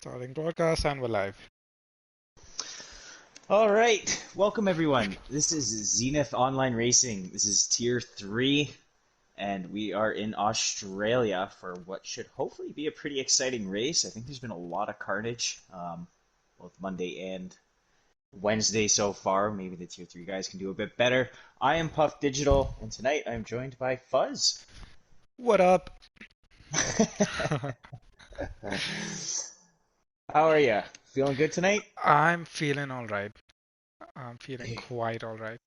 Starting broadcast and we're live. All right, welcome everyone. This is Zenith Online Racing. This is Tier 3, and we are in Australia for what should hopefully be a pretty exciting race. I think there's been a lot of carnage, both Monday and Wednesday so far. Maybe the Tier 3 guys can do a bit better. I am Puff Digital, and tonight I'm joined by Fuzz. What up? How are you? Feeling good tonight? I'm feeling all right. I'm feeling quite all right.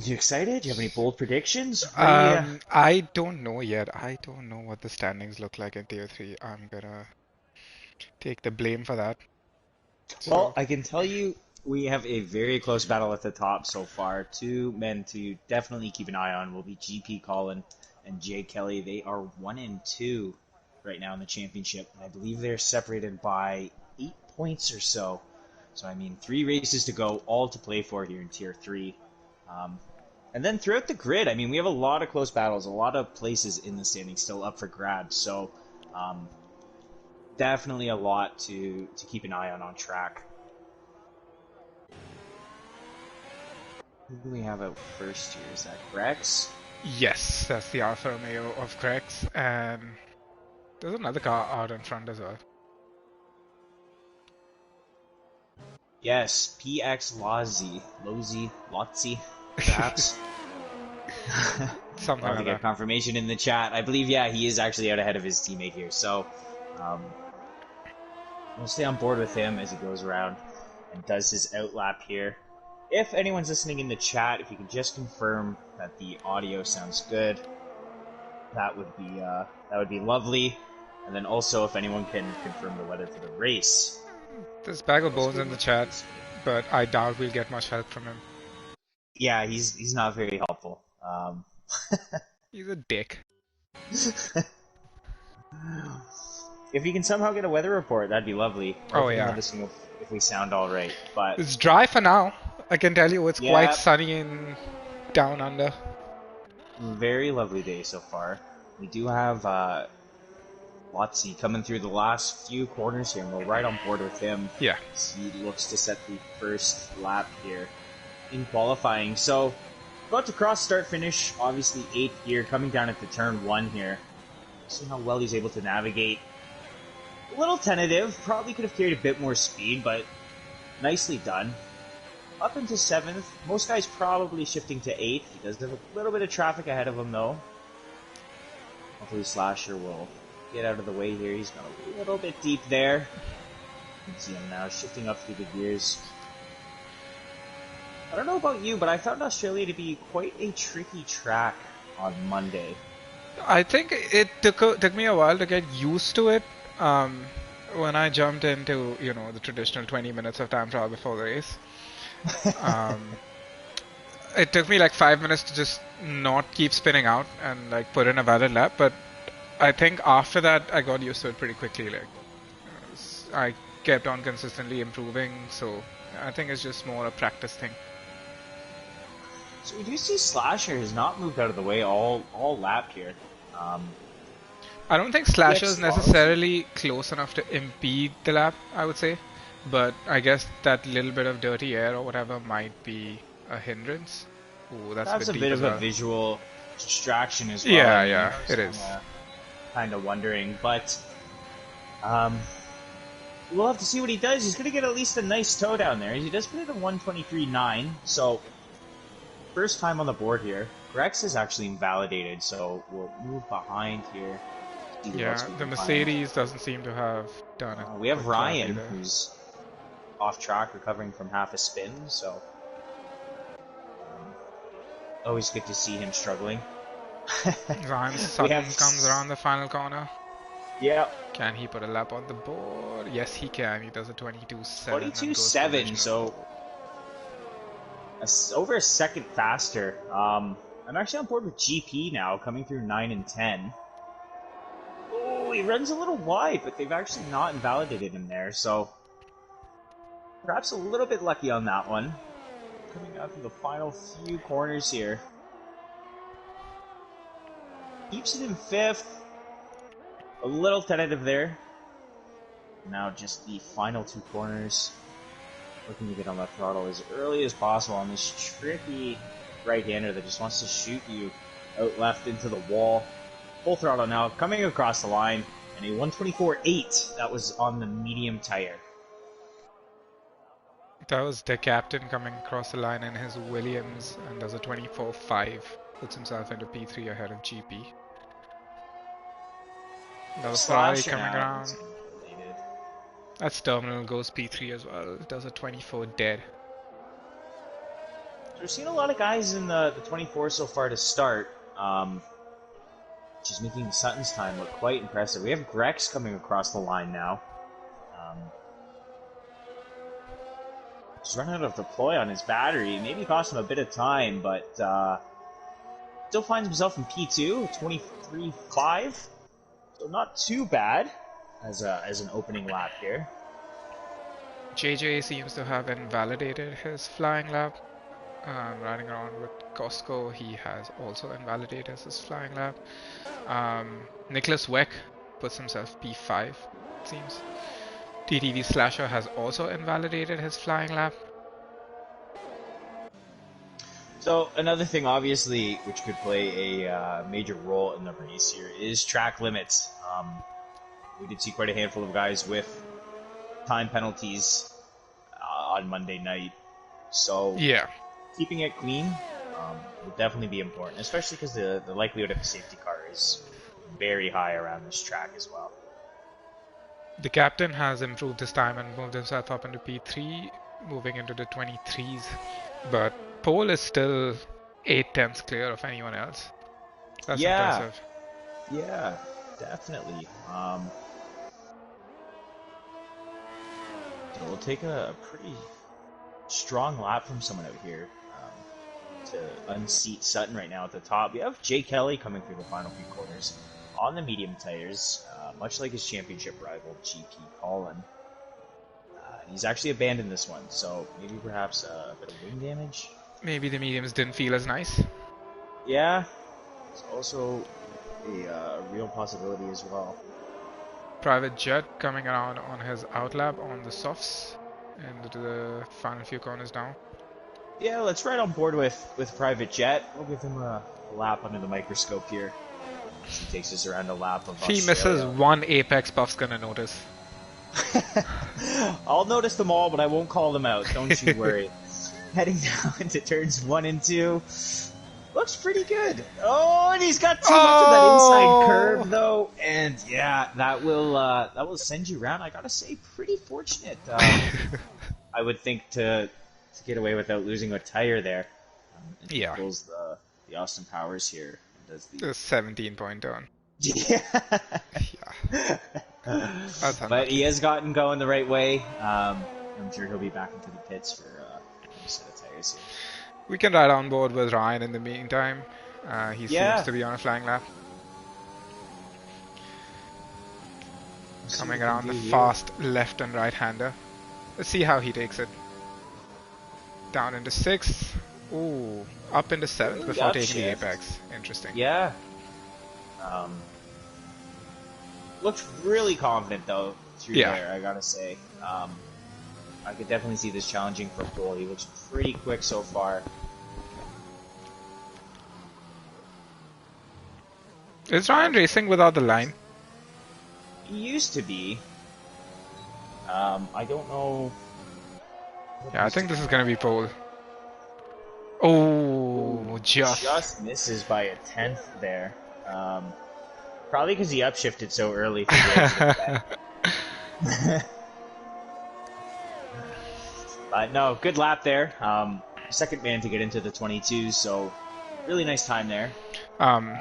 You excited? Do you have any bold predictions? What do you? I don't know yet. I don't know what the standings look like in Tier 3. I'm gonna take the blame for that. Well, So, I can tell you we have a very close battle at the top so far. Two men to definitely keep an eye on will be GP Colin and Jay Kelly. They are 1-2 right now in the championship. I believe they're separated by 8 points or so. So, I mean, 3 races to go, all to play for here in Tier 3. Um, and then throughout the grid, I mean, we have a lot of close battles, a lot of places in the standings still up for grabs. So, um, definitely a lot to keep an eye on track. Who do we have out first here? Is that Grex? yes, that's the Alfa Romeo of Grex, and there's another car out in front as well. Yes, PX Lotzi, perhaps. Something We'll have to like get that. confirmation in the chat. I believe, yeah, he is actually out ahead of his teammate here. So, um, we'll stay on board with him as he goes around and does his outlap here. If anyone's listening in the chat, if you could just confirm that the audio sounds good, that would be lovely. And then also, if anyone can confirm the weather for the race. There's Bag of Let's Bones go in the look chat, at this here. but I doubt we'll get much help from him. Yeah, he's not very helpful. He's a dick. If you can somehow get a weather report, that'd be lovely. Or Oh if you can yeah. let us know if we sound all right. But It's dry for now. I can tell you it's quite yeah, sunny in down under. very lovely day so far. We do have Lotzi coming through the last few corners here, and we're right on board with him. Yeah. He looks to set the first lap here in qualifying. So, about to cross start finish, obviously 8th gear, coming down at the turn 1 here. See how well he's able to navigate. A little tentative, probably could have carried a bit more speed, but nicely done. Up into 7th, most guys probably shifting to 8th. He does have a little bit of traffic ahead of him though. Hopefully Slasher will get out of the way here. He's got a little bit deep there. You can see him now shifting up through the gears. I don't know about you, but I found Australia to be quite a tricky track on Monday. I think it took me a while to get used to it. When I jumped into, the traditional 20 minutes of time trial before the race. It took me like 5 minutes to just not keep spinning out and like put in a valid lap, but I think after that I got used to it pretty quickly. Like I kept on consistently improving, so I think it's just more a practice thing. So we do see Slasher has not moved out of the way all lap here. I don't think Slasher is necessarily close enough to impede the lap, I would say. But I guess that little bit of dirty air or whatever might be a hindrance. Ooh, that's a a bit as of well. a visual distraction as well. Yeah, I mean, yeah, it is. Kind of wondering, but we'll have to see what he does. He's going to get at least a nice toe down there. He does put it at 123.9, so first time on the board here. Rex is actually invalidated, so we'll move behind here. Yeah, the Mercedes doesn't seem to have done it. We have Ryan, who's off track, recovering from half a spin, so always good to see him struggling. Ryan Sutton comes around the final corner. Yeah. Can he put a lap on the board? Yes, he can. He does a 22.7. 22.7, so over a second faster. I'm actually on board with GP now, coming through 9 and 10. Oh, he runs a little wide, but they've actually not invalidated him there, so perhaps a little bit lucky on that one. Coming out through the final few corners here. Keeps it in 5th. A little tentative there. Now just the final 2 corners. Looking to get on left throttle as early as possible on this tricky right-hander that just wants to shoot you out left into the wall. Full throttle now, coming across the line, and a 124.8. That was on the medium tire. That was the captain coming across the line in his Williams and does a 24.5. Puts himself into P3 ahead of GP. Another Ferrari coming around. That's terminal, goes P3 as well. Does a 24 dead. So we're seeing a lot of guys in the 24 so far to start, which is making Sutton's time look quite impressive. We have Grex coming across the line now. He's running out of deploy on his battery. Maybe cost him a bit of time, but still finds himself in P2, 23.5. So not too bad as an opening lap here. JJ seems to have invalidated his flying lap. Riding around with Costco, he has also invalidated his flying lap. Nicholas Weck puts himself P5, it seems. TTV Slasher has also invalidated his flying lap. So another thing, obviously, which could play a major role in the race here is track limits. We did see quite a handful of guys with time penalties on Monday night. So yeah, keeping it clean would definitely be important, especially because the likelihood of a safety car is very high around this track as well. The captain has improved his time and moved himself up into P3, moving into the 23s. But pole is still 8/10 clear of anyone else. That's impressive. Yeah, definitely. So we'll take a pretty strong lap from someone out here to unseat Sutton right now at the top. We have Jay Kelly coming through the final few corners on the medium tires, much like his championship rival GP Colin. He's actually abandoned this one, so maybe perhaps a bit of wing damage. Maybe the mediums didn't feel as nice. Yeah, it's also a real possibility as well. Private Jet coming around on his outlap on the softs into the final few corners now. Yeah, let's ride on board with Private Jet. We'll give him a lap under the microscope here. He takes us around a lap of Australia. If he misses one apex, Buff's gonna notice. I'll notice them all, but I won't call them out. Don't you worry. Heading down into turns 1 and 2. Looks pretty good. Oh, and he's got too much of that inside curve, though. And yeah, that will send you around. I gotta say, pretty fortunate. I would think to get away without losing a tire there. Yeah. Pulls the Austin Powers here. And does the 17-point turn. Yeah. Yeah. But he has gotten going the right way. I'm sure he'll be back into the pits for a set of tires here. We can ride on board with Ryan in the meantime. He seems to be on a flying lap. Coming around the fast left and right hander. Let's see how he takes it. Down into 6th. Ooh, up into 7th before taking the apex. Interesting. Yeah. Looks really confident though through there, I gotta say. I could definitely see this challenging for pole. He looks pretty quick so far. Is Ryan racing without the line? He used to be. I don't know. Yeah, I think this is gonna be pole. Oh, just misses by a 10th there. Probably because he upshifted so early. But no, good lap there. Second man to get into the 22, so really nice time there.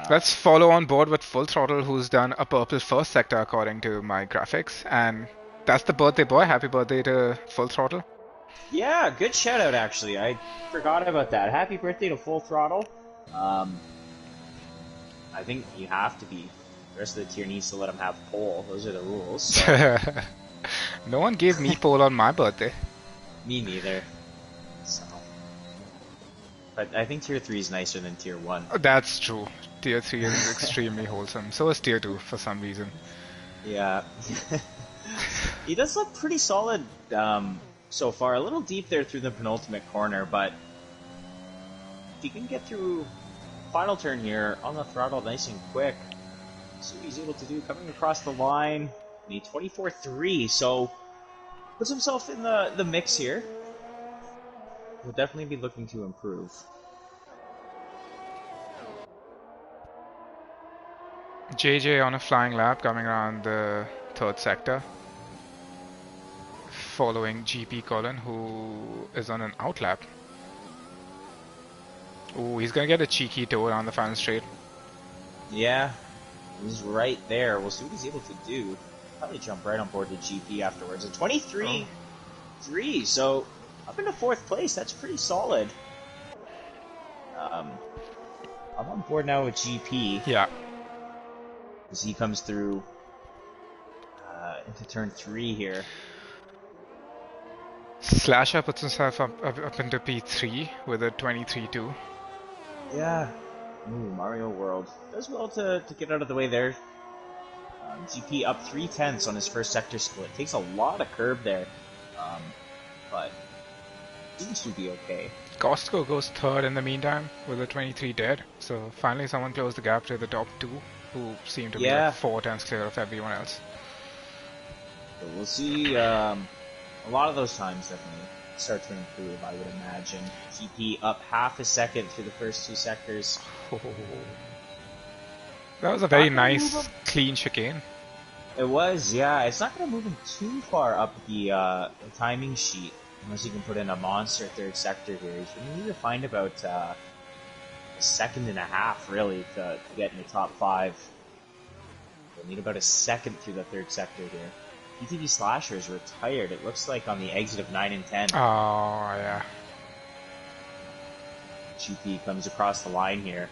Let's follow on board with Full Throttle, who's done a purple first sector according to my graphics, and that's the birthday boy. Happy birthday to Full Throttle. Yeah, good shout out actually. I forgot about that. Happy birthday to Full Throttle. I think you have to be. The rest of the tier needs to let him have pole. Those are the rules. So. No one gave me pole on my birthday. Me neither. So. But I think tier 3 is nicer than tier 1. That's true. Tier 3 is extremely wholesome. So is tier 2 for some reason. Yeah. He does look pretty solid so far. A little deep there through the penultimate corner, but if he can get through final turn here on the throttle nice and quick, see what he's able to do coming across the line. He 24-3, so puts himself in the mix here. He'll definitely be looking to improve. JJ on a flying lap coming around the third sector, following GP Colin, who is on an out lap. Ooh, he's gonna get a cheeky toe around the final straight. Yeah, he's right there. We'll see what he's able to do. Probably jump right on board the GP afterwards. A 23-3, so up into 4th place. That's pretty solid. I'm on board now with GP. Yeah. As he comes through into turn 3 here. Slasher puts himself up into P3 with a 23-2. Yeah. Ooh, Mario World. Does well to get out of the way there. GP up 3/10 on his first sector split. Takes a lot of curb there. But seems to be okay. Costco goes third in the meantime with a 23 dead. So finally someone closed the gap to the top 2, who seem to be like 4/10 clear of everyone else. So we'll see a lot of those times definitely start to improve, I would imagine. GP up half a second through the first 2 sectors. Oh. That was a very nice, clean chicane. It was, yeah. It's not going to move him too far up the timing sheet, unless you can put in a monster 3rd sector here. He's going to need to find about a second and a half, really, to get in the top 5. We'll need about a second through the 3rd sector here. PTV Slasher is retired, it looks like, on the exit of 9 and 10. Oh, yeah. GP comes across the line here.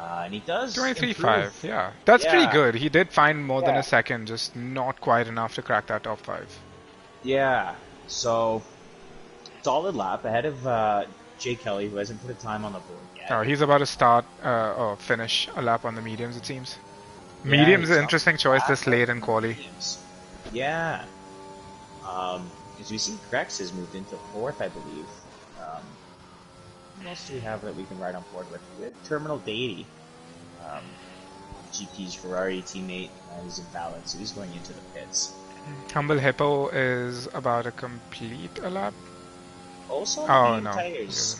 And he does 23-5, yeah. That's pretty good. He did find more than a second, just not quite enough to crack that top 5. Yeah, so solid lap ahead of Jay Kelly, who hasn't put a time on the board yet. Oh, he's about to start or finish a lap on the mediums, it seems. Mediums is an interesting choice this late in quali. Yeah. As we see, Grex has moved into 4th, I believe. What else do we have that we can ride on board with? We have Terminal Deity. GP's Ferrari teammate is invalid, so he's going into the pits. Humble Hippo is about to complete a lap. Also on the tires.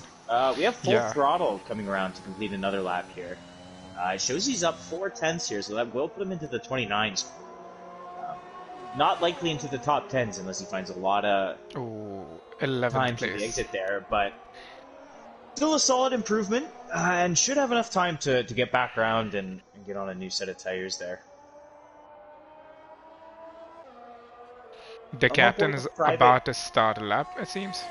We have full throttle coming around to complete another lap here. It shows he's up 4/10 here, so that will put him into the 29s. Not likely into the top 10s unless he finds a lot of time to the exit there, but still a solid improvement, and should have enough time to get back around and get on a new set of tires there. The captain is about to start a lap, it seems.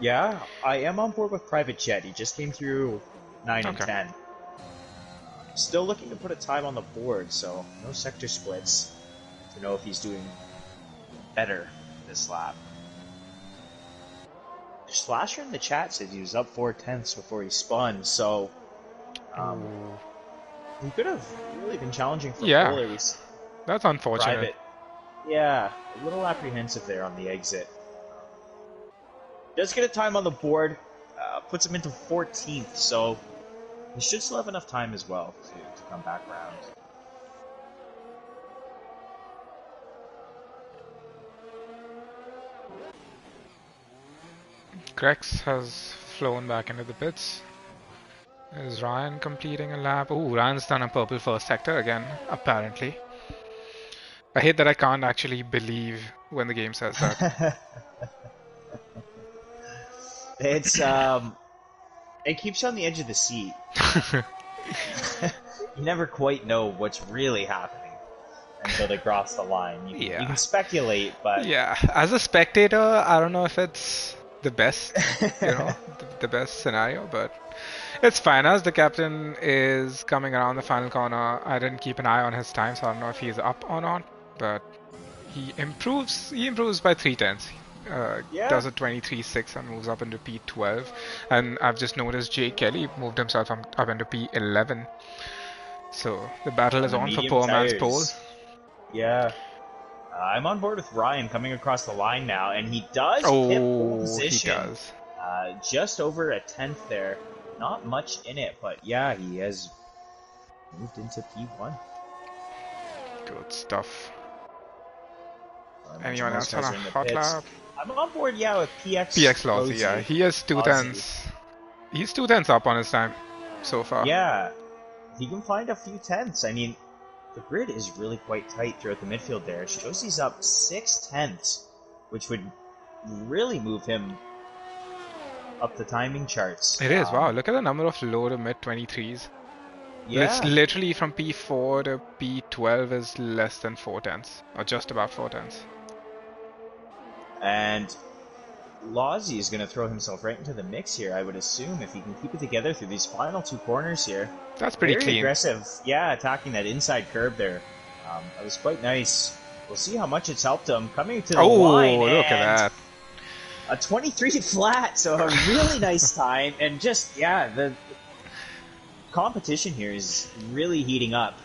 Yeah, I am on board with Private Jet. He just came through 9 and 10. Still looking to put a time on the board, so no sector splits to know if he's doing better this lap. Slasher in the chat said he was up 4/10 before he spun, so he could have really been challenging for pole. That's unfortunate. Private. Yeah, a little apprehensive there on the exit. Does get a time on the board, puts him into 14th, so he should still have enough time as well to come back around. Grex has flown back into the pits. Is Ryan completing a lap? Ooh, Ryan's done a purple first sector again, apparently. I hate that I can't actually believe when the game says that. It's, it keeps you on the edge of the seat. You never quite know what's really happening until they cross the line. You can speculate, but... Yeah, as a spectator, I don't know if it's the best, the best scenario, but it's fine. As the captain is coming around the final corner, I didn't keep an eye on his time, so I don't know if he's up or not, but he improves by 3/10. Does a 23.6 and moves up into P12, and I've just noticed Jay Kelly moved himself up into P11, so the battle is on for poor man's pole. Yeah. I'm on board with Ryan coming across the line now, and he does pip pole Oh, he position. does. Just over a 10th there. Not much in it, but yeah, he has moved into P1. Good stuff. I Anyone else on guys a are in the hot pits. lap? I'm on board, yeah, with PX Lozzy, yeah. He has 2 tenths. He's 2 tenths up on his time so far. Yeah, he can find a few tenths. I mean, the grid is really quite tight throughout the midfield there. Shows he's up 6 tenths, which would really move him up the timing charts. It is, wow. Look at the number of low to mid 23s. Yeah. It's literally from P4 to P12 is less than 4 tenths, or just about 4 tenths. And Lozzy is going to throw himself right into the mix here, I would assume, if he can keep it together through these final 2 corners here. That's pretty Very clean. aggressive, yeah, attacking that inside curb there. That was quite nice. We'll see how much it's helped him coming to the line. Oh, look at that. A 23 flat, so a really nice time. And just, yeah, the competition here is really heating up.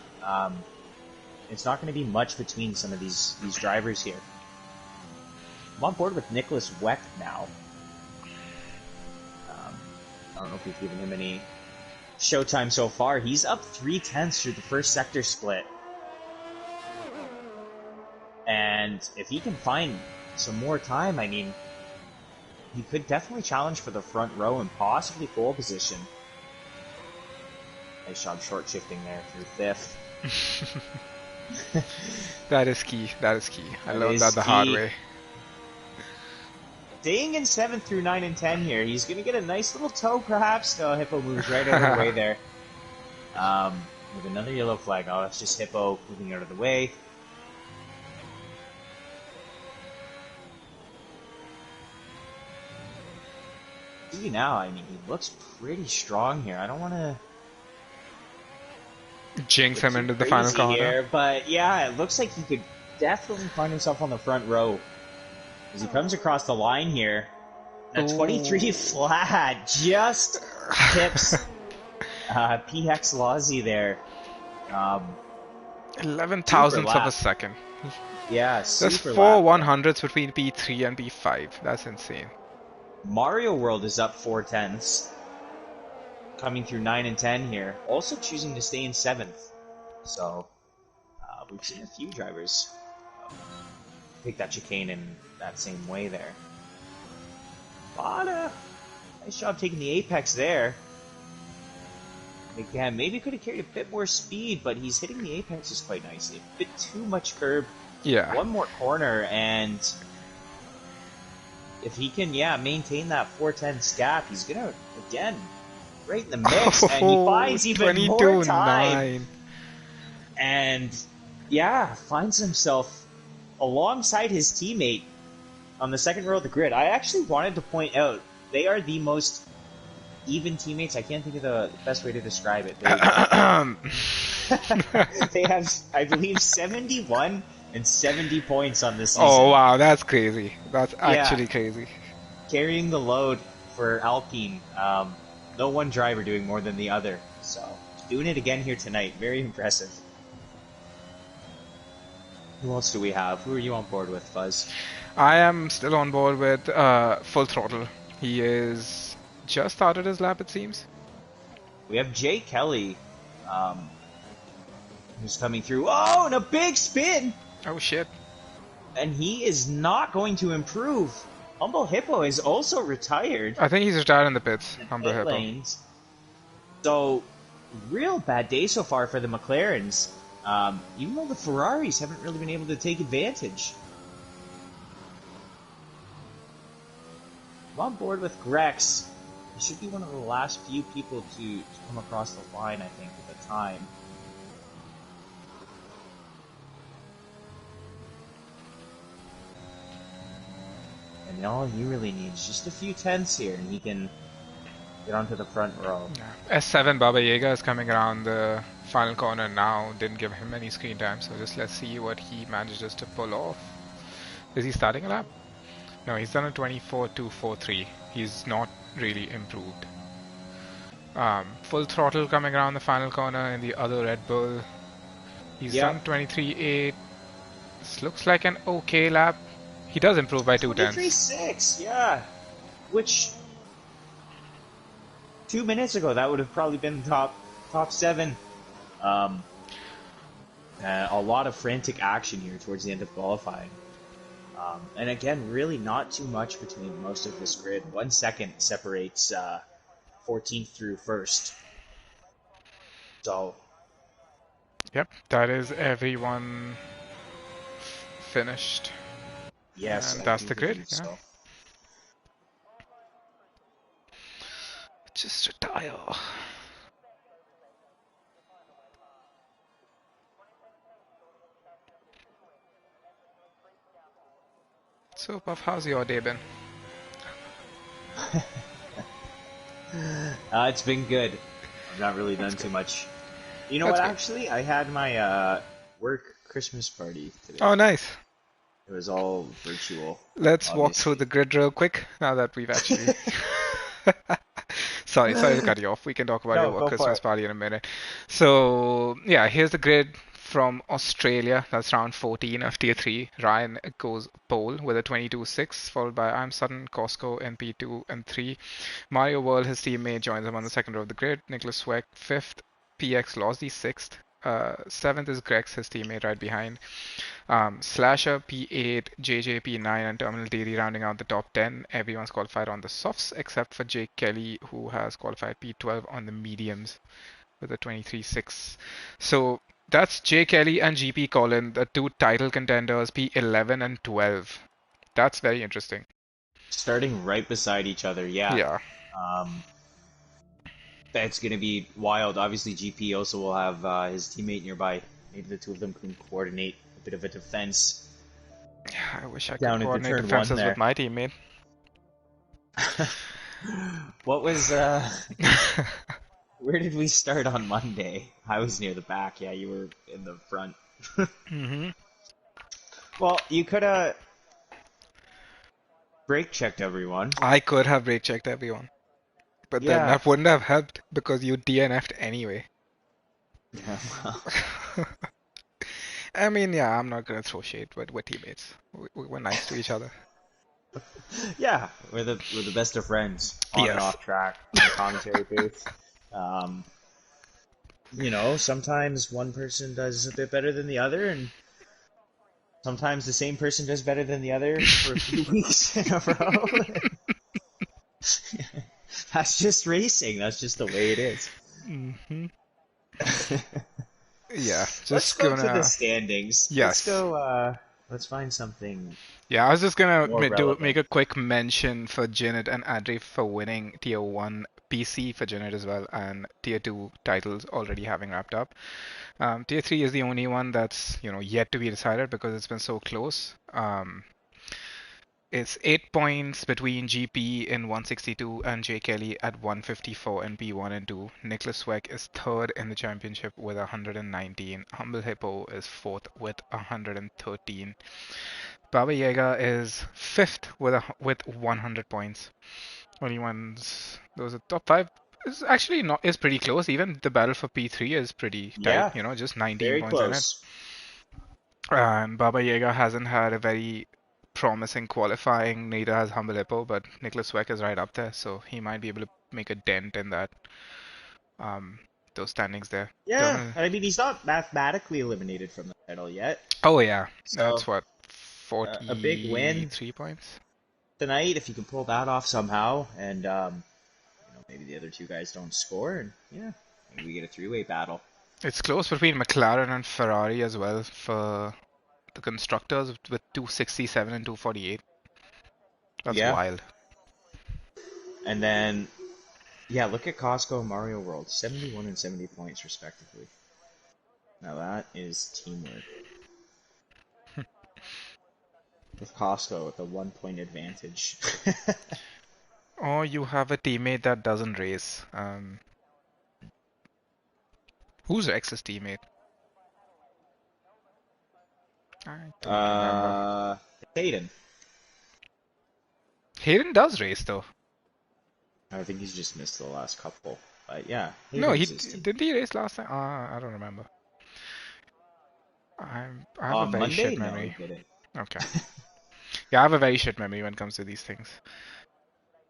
It's not going to be much between some of these drivers here. I'm on board with Nicholas Weck now. I don't know if we've given him any showtime so far. He's up 3 tenths through the first sector split. And if he can find some more time, I mean, he could definitely challenge for the front row and possibly pole position. Nice job short shifting there through 5th. That is key. That is key. I That learned is that the hard key. way. Staying in 7th through 9 and 10 here. He's going to get a nice little toe, perhaps. No, Hippo moves right out of the way there. With another yellow flag. Oh, that's just Hippo moving out of the way. See now, I mean, he looks pretty strong here. I don't want to Jinx him into the final corner. here, but yeah, it looks like he could definitely find himself on the front row as he comes across the line here. A 23 flat just tips PX Lozzy there. 11 thousandths of a second. Yeah, There's super 4 lap. 100s between P3 and P5. That's insane. Mario World is up 4 tenths. Coming through 9 and 10 here. Also choosing to stay in 7th. So, we've seen a few drivers take that chicane in that same way there. Bada! Nice job taking the apex there. Again, maybe could have carried a bit more speed, but he's hitting the apexes quite nicely. A bit too much curb. Yeah. One more corner, and if he can, maintain that 410 gap, he's gonna, again, right in the mix, and he finds even more time. 22.9. And, finds himself alongside his teammate on the second row of the grid. I actually wanted to point out, they are the most even teammates. I can't think of the best way to describe it. They have, I believe, 71 and 70 points on this season. Oh wow, that's crazy. That's actually crazy. Carrying the load for Alpine. No one driver doing more than the other. So, doing it again here tonight. Very impressive. Who else do we have? Who are you on board with, Fuzz? I am still on board with Full Throttle. He is just started his lap, it seems. We have Jay Kelly, who's coming through. Oh, and a big spin! Oh shit. And he is not going to improve. Humble Hippo is also retired. I think he's retired in the pits. Humble Pit Hippo. lanes. So, real bad day so far for the McLarens. Even though the Ferraris haven't really been able to take advantage. I'm on board with Grex. He should be one of the last few people to come across the line, I think, at the time. And all he really needs just a few tenths here, and he can get onto the front row. Yeah. S7 Baba Yaga is coming around the final corner now. Didn't give him any screen time, so just let's see what he manages to pull off. Is he starting a lap? No, he's done a 24.243. He's not really improved. Full Throttle coming around the final corner in the other Red Bull. He's done 23.8. This looks like an okay lap. He does improve by 2 tenths. 23.6, yeah. Which 2 minutes ago that would have probably been top 7. Um, a lot of frantic action here towards the end of qualifying. And again, really not too much between most of this grid. 1 second separates 14th through 1st. So, Yep, that is everyone finished. yes, And I that's do the grid, believe yeah. so. Just retire. So, Puff, how's your day been? It's been good. I've not really That's done too good. much. You know That's what, good. actually? I had my work Christmas party today. Oh, nice. It was all virtual, Let's walk through obviously. the grid real quick now that we've actually. Sorry to cut you off. We can talk about your No, work go for Christmas it. party in a minute. So, yeah, here's the grid from Australia. That's round 14 of Tier 3. Ryan goes pole with a 22.6, followed by I'm Sutton, Costco in P2 and 3. Mario World, his teammate, joins him on the second row of the grid. Nicholas Sweck, 5th. PX Losty, 6th. 7th is Grex, his teammate, right behind. Slasher P8, JJ P9, and Terminal Daily rounding out the top 10. Everyone's qualified on the softs except for Jake Kelly, who has qualified P12 on the mediums with a 23.6. So that's Jake Kelly and GP Colin, the two title contenders, P11 and 12. That's very interesting. Starting right beside each other, yeah. Yeah. Um, that's going to be wild. Obviously, GP also will have his teammate nearby. Maybe the two of them can coordinate a bit of a defense I wish I could down into coordinate turn 1 defenses with there. my teammate. What was where did we start on Monday? I was near the back. Yeah, you were in the front. hmm Well, you could have brake checked everyone. I could have brake checked everyone, but then Yeah. that wouldn't have helped because you DNF'd anyway. Yeah, well, I mean, yeah, I'm not gonna throw shade, but we're teammates. We're nice to each other. yeah, we're the best of friends on and Yes. off track in the commentary booth. Um, sometimes one person does a bit better than the other, and sometimes the same person does better than the other for a few weeks in a row. That's just racing. That's just the way it is. hmm Yeah, Let's just go to the gonna. standings. Let's Yes. go. Let's find something Yeah, I was just gonna more make relevant. a quick mention for Janet and Adri for winning Tier 1 PC for Janet as well, and Tier 2 titles already having wrapped up. Tier 3 is the only one that's, yet to be decided because it's been so close. It's 8 points between GP in 162 and Jay Kelly at 154 in P1 and 2. Nicholas Sweck is third in the championship with 119. Humble Hippo is fourth with 113. Baba Yaga is fifth with 100 points. Only ones those are top five is actually not is pretty close. Even the battle for P3 is pretty tight. Yeah, Just 19 very points in it. close. And Baba Yaga hasn't had a very promising qualifying, neither has Humble Hippo, but Nicholas Sweck is right up there, so he might be able to make a dent in that um those standings there. Yeah, Terminal. I mean he's not mathematically eliminated from the title yet, Oh yeah, so that's what a big win 43 points. tonight if you can pull that off somehow, and maybe the other two guys don't score, and yeah, maybe we get a three-way battle. It's close between McLaren and Ferrari as well for the constructors with 267 and 248. That's Yeah, wild. and then yeah, look at Costco and Mario World, 71 and 70 points respectively. Now that is teamwork. With Costco with a 1 point advantage. Or you have a teammate that doesn't race. Who's Rex's teammate? I don't remember. uh, Hayden. Hayden does race though. I think he's just missed the last couple. But yeah, No, Hayden's his team. didn't he race last time? I don't remember. I have a very Monday? shit No, he memory. didn't. Okay. Yeah, I have a very shit memory when it comes to these things.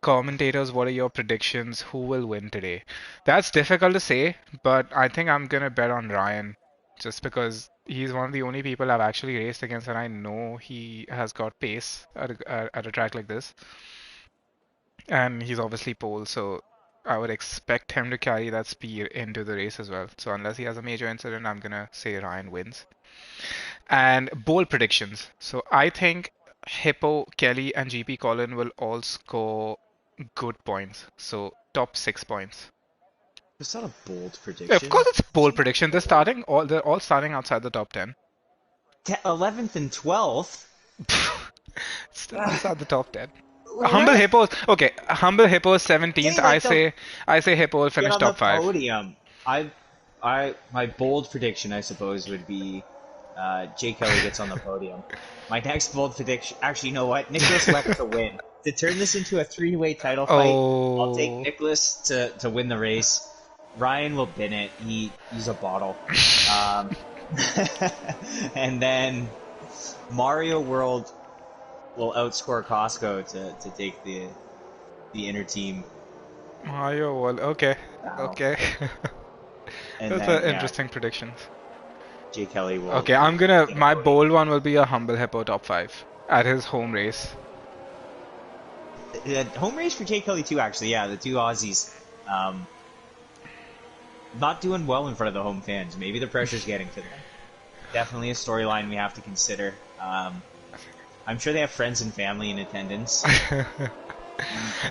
Commentators, what are your predictions? Who will win today? That's difficult to say, but I think I'm gonna bet on Ryan, just because he's one of the only people I've actually raced against, and I know he has got pace at a track like this, and he's obviously pole, so I would expect him to carry that speed into the race as well. So unless he has a major incident, I'm gonna say Ryan wins. And bold predictions. So I think Hippo, Kelly, and GP Colin will all score good points. So top 6 points. It's not a bold Yeah, of prediction. course, it's a bold Seems prediction. bold. They're all starting outside the top 10. 11th and 12th? Still outside the top 10. Humble What? Hippos. Okay, Humble Hippos 17th. Say like the I say Hippo will get finish on the top 5. podium. My bold prediction, I suppose, would be Jay Kelly gets on the podium. My next bold prediction, actually, you know what? Nicholas Weck to win. To turn this into a three-way title fight, I'll take Oh. Nicholas to win the race. Ryan will bin it. He's a bottle. Um, and then Mario World will outscore Costco to take the inner team Mario well, okay. battle. Okay. And That's then, an yeah, interesting prediction. Jay Kelly will Okay, I'm gonna. take a My podium. bold one will be a Humble Hippo top 5 at his home race. Home race for Jay Kelly too, actually. Yeah, the two Aussies. Um, not doing well in front of the home fans. Maybe the pressure's getting to them. Definitely a storyline we have to consider. I'm sure they have friends and family in attendance.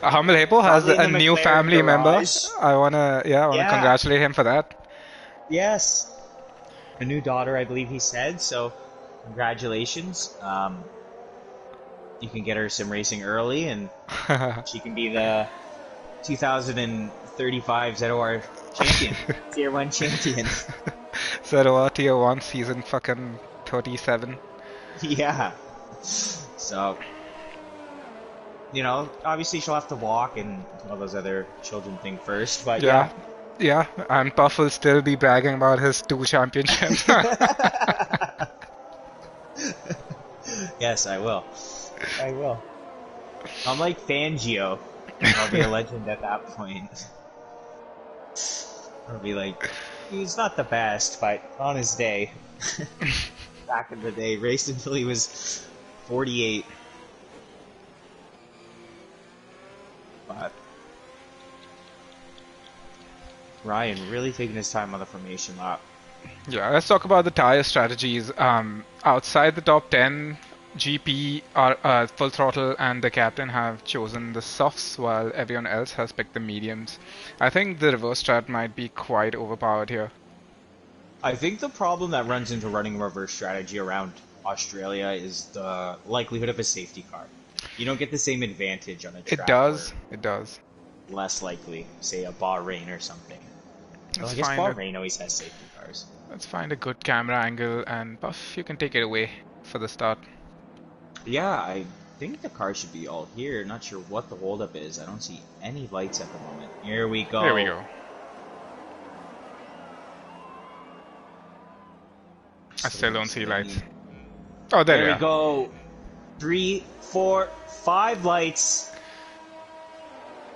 Humble Hippo has Probably in a the new McLaren family member. garage. I wanna Yeah, congratulate him for that. yes. A new daughter, I believe he said, so congratulations. You can get her some racing early, and she can be the 2035 ZOR champion, Tier 1 champion. Zero Tier 1 season fucking 37. Yeah. So, obviously she'll have to walk and all those other children thing first, but Yeah. yeah. Yeah, and Puff will still be bragging about his 2 championships. Yes, I will. I will. I'm like Fangio. I'll be a legend at that point. I'll be like, he's not the best, but on his day, back in the day, raced until he was 48. But Ryan really taking his time on the formation lap. Yeah, let's talk about the tire strategies. Outside the top 10, GP, Full Throttle, and the captain have chosen the softs while everyone else has picked the mediums. I think the reverse strat might be quite overpowered here. I think the problem that runs into running reverse strategy around Australia is the likelihood of a safety car. You don't get the same advantage on a track It does. less likely, say a Bahrain or something. Well, Let's I guess find a Bahrain always has safety cars. let's find a good camera angle, and Puff, you can take it away for the start. Yeah, I think the car should be all here. Not sure what the holdup is. I don't see any lights at the moment. Here we go. There we go. I still don't see lights. Oh, there There we we go. 3, 4, 5 lights.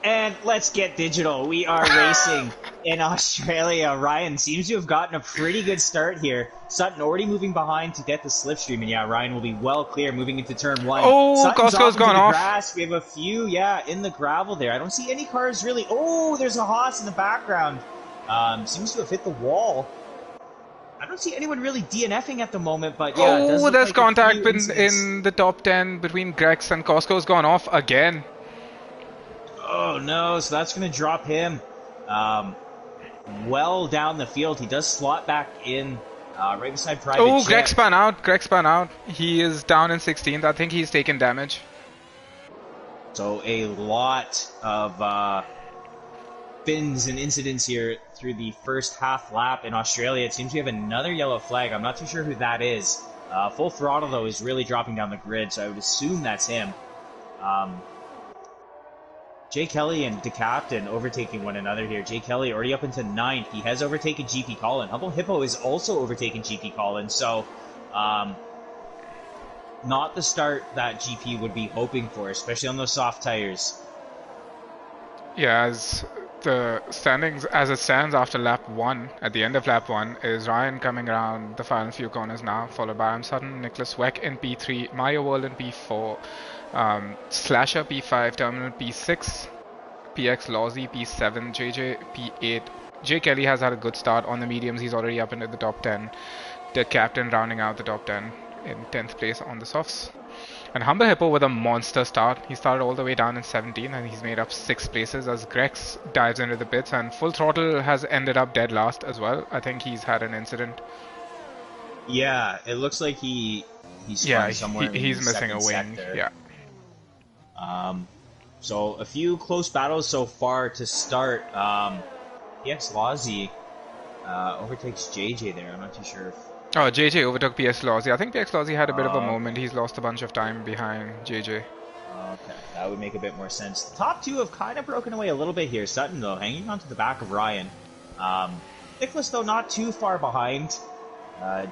And let's get digital. We are racing in Australia. Ryan seems to have gotten a pretty good start here. Sutton already moving behind to get the slipstream. And yeah, Ryan will be well clear moving into turn 1. Oh, Sutton's Costco's off gone into the off. grass. We have a few, in the gravel there. I don't see any cars really. Oh, there's a Haas in the background. Seems to have hit the wall. I don't see anyone really DNFing at the moment, but yeah, it does look There's like a contact few incidents. in the top 10 between Grex and Costco's gone off again. Oh no, so that's going to drop him well down the field. He does slot back in right beside Private Oh, Jet. Greg spun out. He is down in 16th. I think he's taken damage. So a lot of spins and incidents here through the first half lap in Australia. It seems we have another yellow flag. I'm not too sure who that is. Full Throttle, though, is really dropping down the grid, so I would assume that's him. Jay Kelly and the captain overtaking one another here. Jay Kelly already up into 9th. He has overtaken GP Colin. Humble Hippo is also overtaken GP Colin. So Not the start that GP would be hoping for, especially on those soft tires. Yeah, as the standings as it stands after lap 1, at the end of lap 1, is Ryan coming around the final few corners now, followed by Sutton, Nicholas Weck in P3, Mario World in P4, Slasher P5, Terminal P6, PX Lawsy P7, JJ P8. Jay Kelly has had a good start on the mediums, he's already up into the top 10. The captain rounding out the top 10 in 10th place on the softs. And Humble Hippo with a monster start. He started all the way down in 17 and he's made up 6 places as Grex dives into the pits, and Full Throttle has ended up dead last as well. I think he's had an incident. Yeah, it looks like he's somewhere he's in the missing a wing. sector. Yeah. So a few close battles so far to start. PX Lawsy overtakes JJ there. I'm not too sure if... Oh, JJ overtook PX Lawsy. I think PX Lawsy had a bit of a moment. He's lost a bunch of time behind JJ. Okay, that would make a bit more sense. The top two have kind of broken away a little bit here. Sutton, though, hanging on to the back of Ryan. Nicholas, though, not too far behind.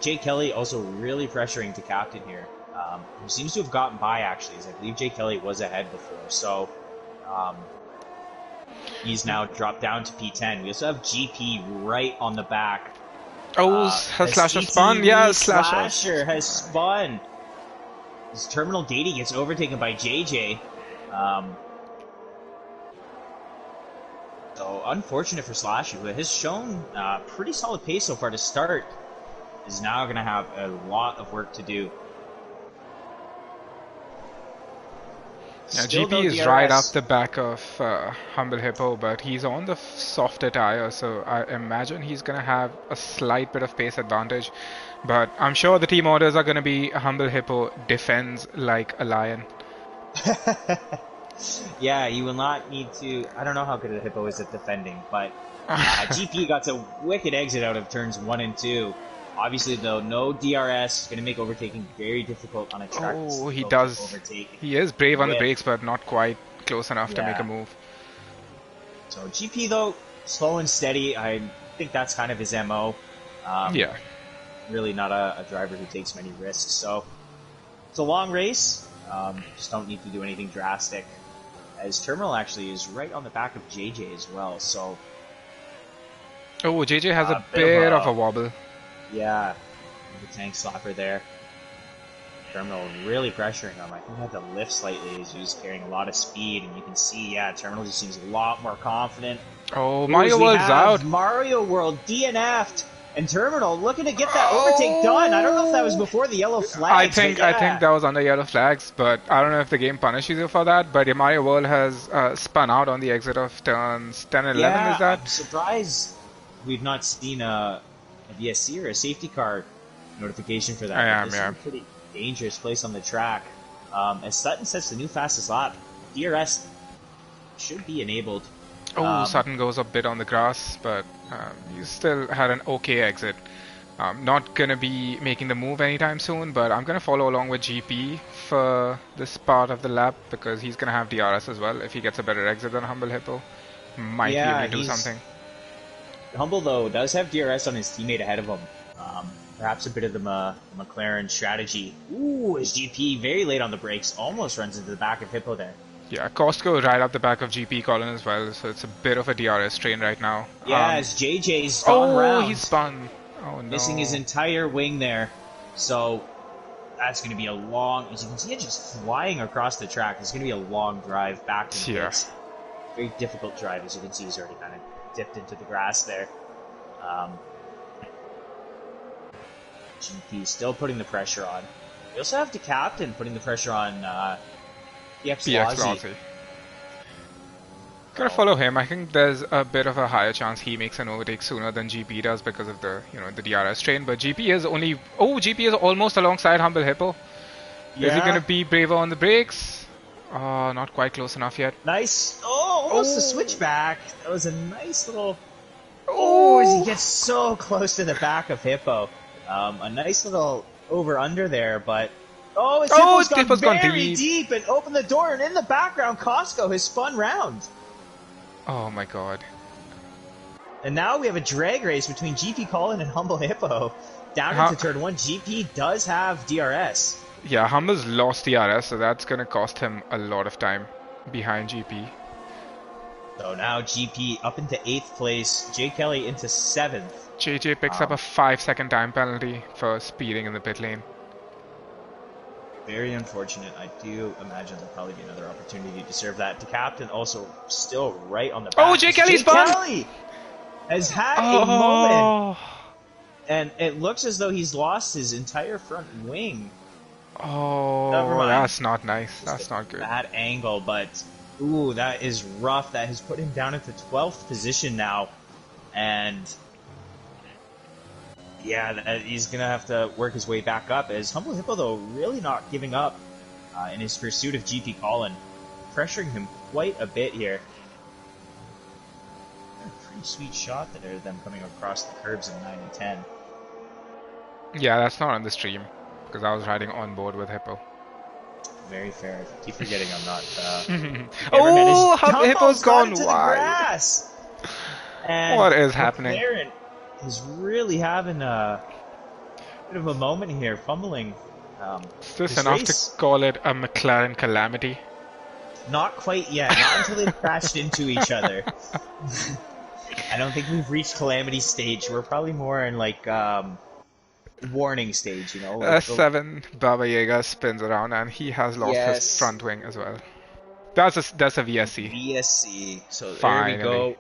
Jay Kelly also really pressuring to captain here. Who seems to have gotten by, actually, as I believe Jay Kelly was ahead before. So, he's now dropped down to P10. We also have GP right on the back. Oh, has Slasher spun? Yeah, Slasher has spun. His terminal gating gets overtaken by JJ. So unfortunate for Slasher, who has shown pretty solid pace so far to start, is now going to have a lot of work to do. Yeah, GP is right up the back of Humble Hippo, but he's on the softer tire, so I imagine he's going to have a slight bit of pace advantage. But I'm sure the team orders are going to be Humble Hippo defends like a lion. Yeah, you will not need to... I don't know how good a Hippo is at defending, but GP got a wicked exit out of turns 1 and 2. Obviously, though, no DRS, going to make overtaking very difficult on a track. Oh, he does. Overtake. He is brave on the brakes, but not quite close enough to make a move. So GP, though, slow and steady. I think that's kind of his MO. Yeah. Really not a driver who takes many risks. So it's a long race. Just don't need to do anything drastic. As Terminal actually is right on the back of JJ as well. So. Oh, JJ has a bit of a wobble. Yeah, the tank slapper there. Terminal really pressuring him. I think he had to lift slightly as he was carrying a lot of speed, and you can see, Terminal just seems a lot more confident. Oh, Mario World's out. Mario World DNF'd, and Terminal looking to get that overtake done. I don't know if that was before the yellow flags. I think that was under yellow flags, but I don't know if the game punishes you for that. But Mario World has spun out on the exit of turns 10 and 11. Is that? I'm surprised we've not seen a VSC or a safety car notification for that. This is a pretty dangerous place on the track. As Sutton sets the new fastest lap, DRS should be enabled. Sutton goes a bit on the grass, but he still had an okay exit. Not going to be making the move anytime soon, but I'm going to follow along with GP for this part of the lap because he's going to have DRS as well. If he gets a better exit than Humble Hippo, might be able to do something. Humble, though, does have DRS on his teammate ahead of him. Perhaps a bit of the McLaren strategy. Ooh, his GP very late on the brakes. Almost runs into the back of Hippo there. Yeah, Costco right up the back of GP Colin as well, so it's a bit of a DRS train right now. Yeah, as JJ's gone round. He spun. Oh, no. Missing his entire wing there. So that's going to be a long... As you can see, it's just flying across the track. It's going to be a long drive back to the pits. Very difficult drive, as you can see. He's already kind of dipped into the grass there. GP still putting the pressure on. We also have the captain putting the pressure on PX Lawsy. Gonna follow him. I think there's a bit of a higher chance he makes an overtake sooner than GP does because of the the DRS train. But GP is GP is almost alongside Humble Hippo. Yeah. Is he gonna be braver on the brakes? Oh, not quite close enough yet. Nice. Oh, almost a switchback. That was a nice little... Oh, as he gets so close to the back of Hippo. A nice little over-under there, but... Oh, Hippo's gone very deep and opened the door, and in the background, Costco has spun round. Oh my god. And now we have a drag race between GP Colin and Humble Hippo. down into turn 1. GP does have DRS. Yeah, Humble's lost DRS, so that's going to cost him a lot of time behind GP. So now GP up into 8th place, Jay Kelly into 7th. JJ picks up a 5-second time penalty for speeding in the pit lane. Very unfortunate. I do imagine there'll probably be another opportunity to serve that to captain. Also, still right on the back. Oh, Jay Kelly's spun! Kelly has had a moment. And it looks as though he's lost his entire front wing. Oh, that's not nice. That's not good. Bad angle, but ooh, that is rough. That has put him down into 12th position now. And yeah, he's going to have to work his way back up. As Humble Hippo, though, really not giving up in his pursuit of GP Colin. Pressuring him quite a bit here. A pretty sweet shot there, them coming across the curbs in 9 and 10. Yeah, that's not on the stream, because I was riding on board with Hippo. Very fair. I keep forgetting I'm not... oh, Hippo's gone wide. And what is happening? McLaren is really having a bit of a moment here, fumbling. Is this enough to call it a McLaren calamity? Not quite yet. Not until they've crashed into each other. I don't think we've reached calamity stage. We're probably more in like warning stage, you know. Like S7 Baba Yaga spins around and he has lost his front wing as well. That's a VSC. VSC. So finally. There we go.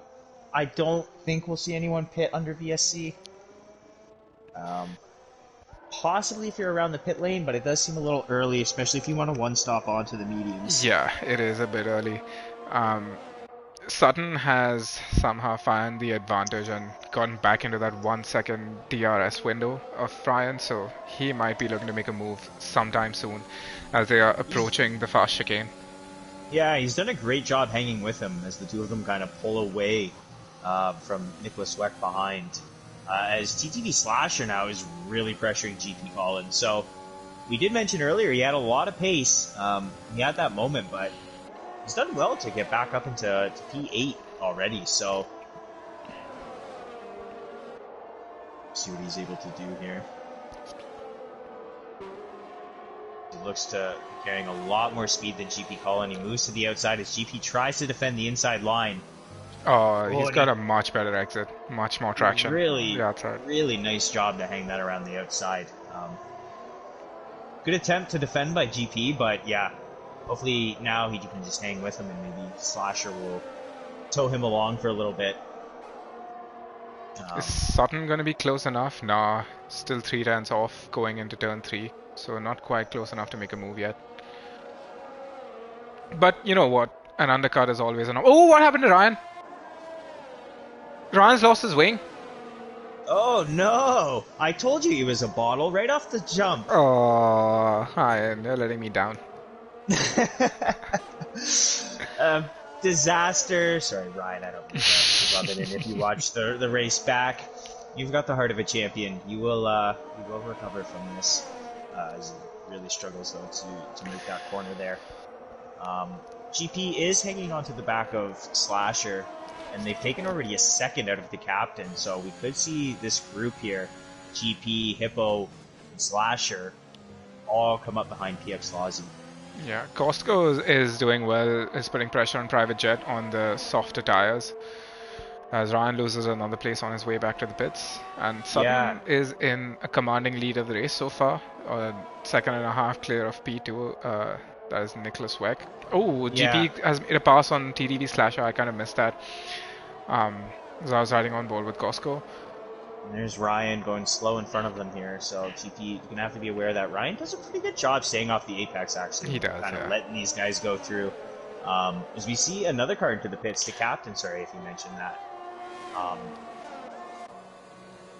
I don't think we'll see anyone pit under VSC. Possibly if you're around the pit lane, but it does seem a little early, especially if you want to one-stop onto the mediums. Yeah, it is a bit early. Sutton has somehow found the advantage and gotten back into that 1 second DRS window of Ryan, so he might be looking to make a move sometime soon as they are approaching the fast chicane. Yeah, he's done a great job hanging with him as the two of them kind of pull away from Nicholas Weck behind. As TTV Slasher now is really pressuring GP Collins. So we did mention earlier he had a lot of pace. He had that moment, but he's done well to get back up into P8 already. So see what he's able to do here. He looks to be carrying a lot more speed than GP Colin. He moves to the outside as GP tries to defend the inside line. Oh, he's got a much better exit, much more traction. Really nice job to hang that around the outside. Good attempt to defend by GP, but yeah, hopefully now he can just hang with him and maybe Slasher will tow him along for a little bit. Is Sutton going to be close enough? Nah, still 3 turns off going into turn 3, so not quite close enough to make a move yet. But you know what? An undercut is always an... Oh, what happened to Ryan? Ryan's lost his wing. Oh no! I told you he was a bottle right off the jump. Oh, Ryan, you're letting me down. Disaster. Sorry, Ryan, I don't mean to rub it in. If you watch the race back, you've got the heart of a champion. You will recover from this. As he really struggles though to make that corner there. GP is hanging onto the back of Slasher, and they've taken already a second out of the captain, so we could see this group here, GP, Hippo, and Slasher, all come up behind PX Lozzy. Yeah, Costco is doing well, is putting pressure on Private Jet on the softer tires, as Ryan loses another place on his way back to the pits, and Sutton is in a commanding lead of the race so far, 2.5 clear of P2. That is Nicholas Weck. Oh, GP has made a pass on TDV Slasher. I kind of missed that. As I was riding on board with Costco. And there's Ryan going slow in front of them here. So GP, you're going to have to be aware that Ryan does a pretty good job staying off the apex, actually. He does, kind of letting these guys go through. As we see another car into the pits, the captain, sorry if you mentioned that.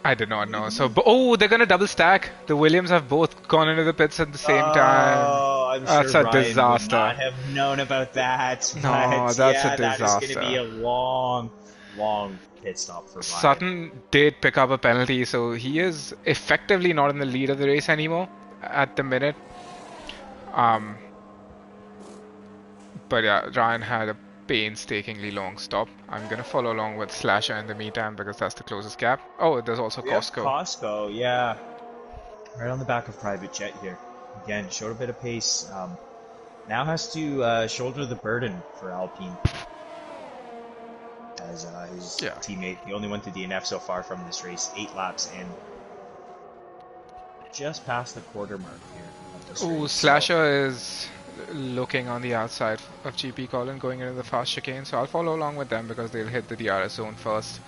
I did not know. So, they're going to double stack. The Williams have both gone into the pits at the same time. Oh, I'm that's sure a Ryan disaster. Would not have known about that. No, that's a disaster. That is going to be a long pit stop for Ryan. Sutton did pick up a penalty, so he is effectively not in the lead of the race anymore at the minute. But yeah, Ryan had a painstakingly long stop. I'm going to follow along with Slasher in the meantime because that's the closest gap. Oh, there's also Costco. Costco, yeah. Right on the back of Private Jet here. Again, showed a bit of pace. Now has to shoulder the burden for Alpine. As his Yeah. teammate, the only one to DNF so far from this race, 8 laps in. Just past the quarter mark here of this Oh, race. Slasher is looking on the outside of GP Colin going into the fast chicane, so I'll follow along with them because they'll hit the DRS zone first.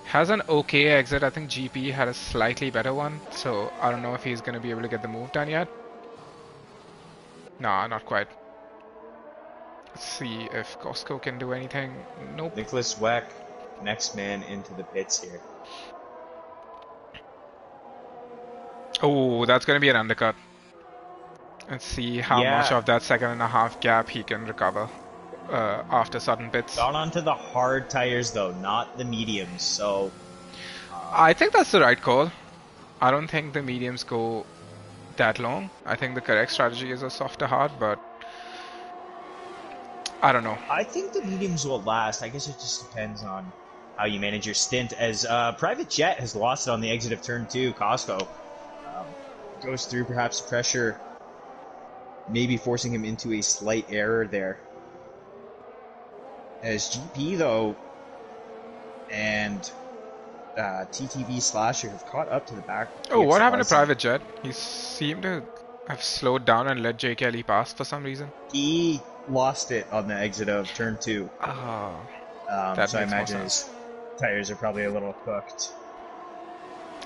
Has an okay exit. I think GP had a slightly better one, so I don't know if he's going to be able to get the move done yet. Nah, not quite. Let's see if Costco can do anything. Nope. Nicholas Weck, next man into the pits here. Oh, that's going to be an undercut. Let's see how much of that 1.5 gap he can recover after sudden pits. Got onto the hard tires though, not the mediums, so... I think that's the right call. I don't think the mediums go that long. I think the correct strategy is a softer hard, but I don't know. I think the mediums will last. I guess it just depends on how you manage your stint. As Private Jet has lost it on the exit of turn 2, Costco goes through perhaps pressure, maybe forcing him into a slight error there. As GP though, and TTV Slasher have caught up to the back. Oh, what happened to Private Jet? He seemed to have slowed down and let J. Kelly pass for some reason. He lost it on the exit of turn 2. Oh, so I imagine his tires are probably a little cooked.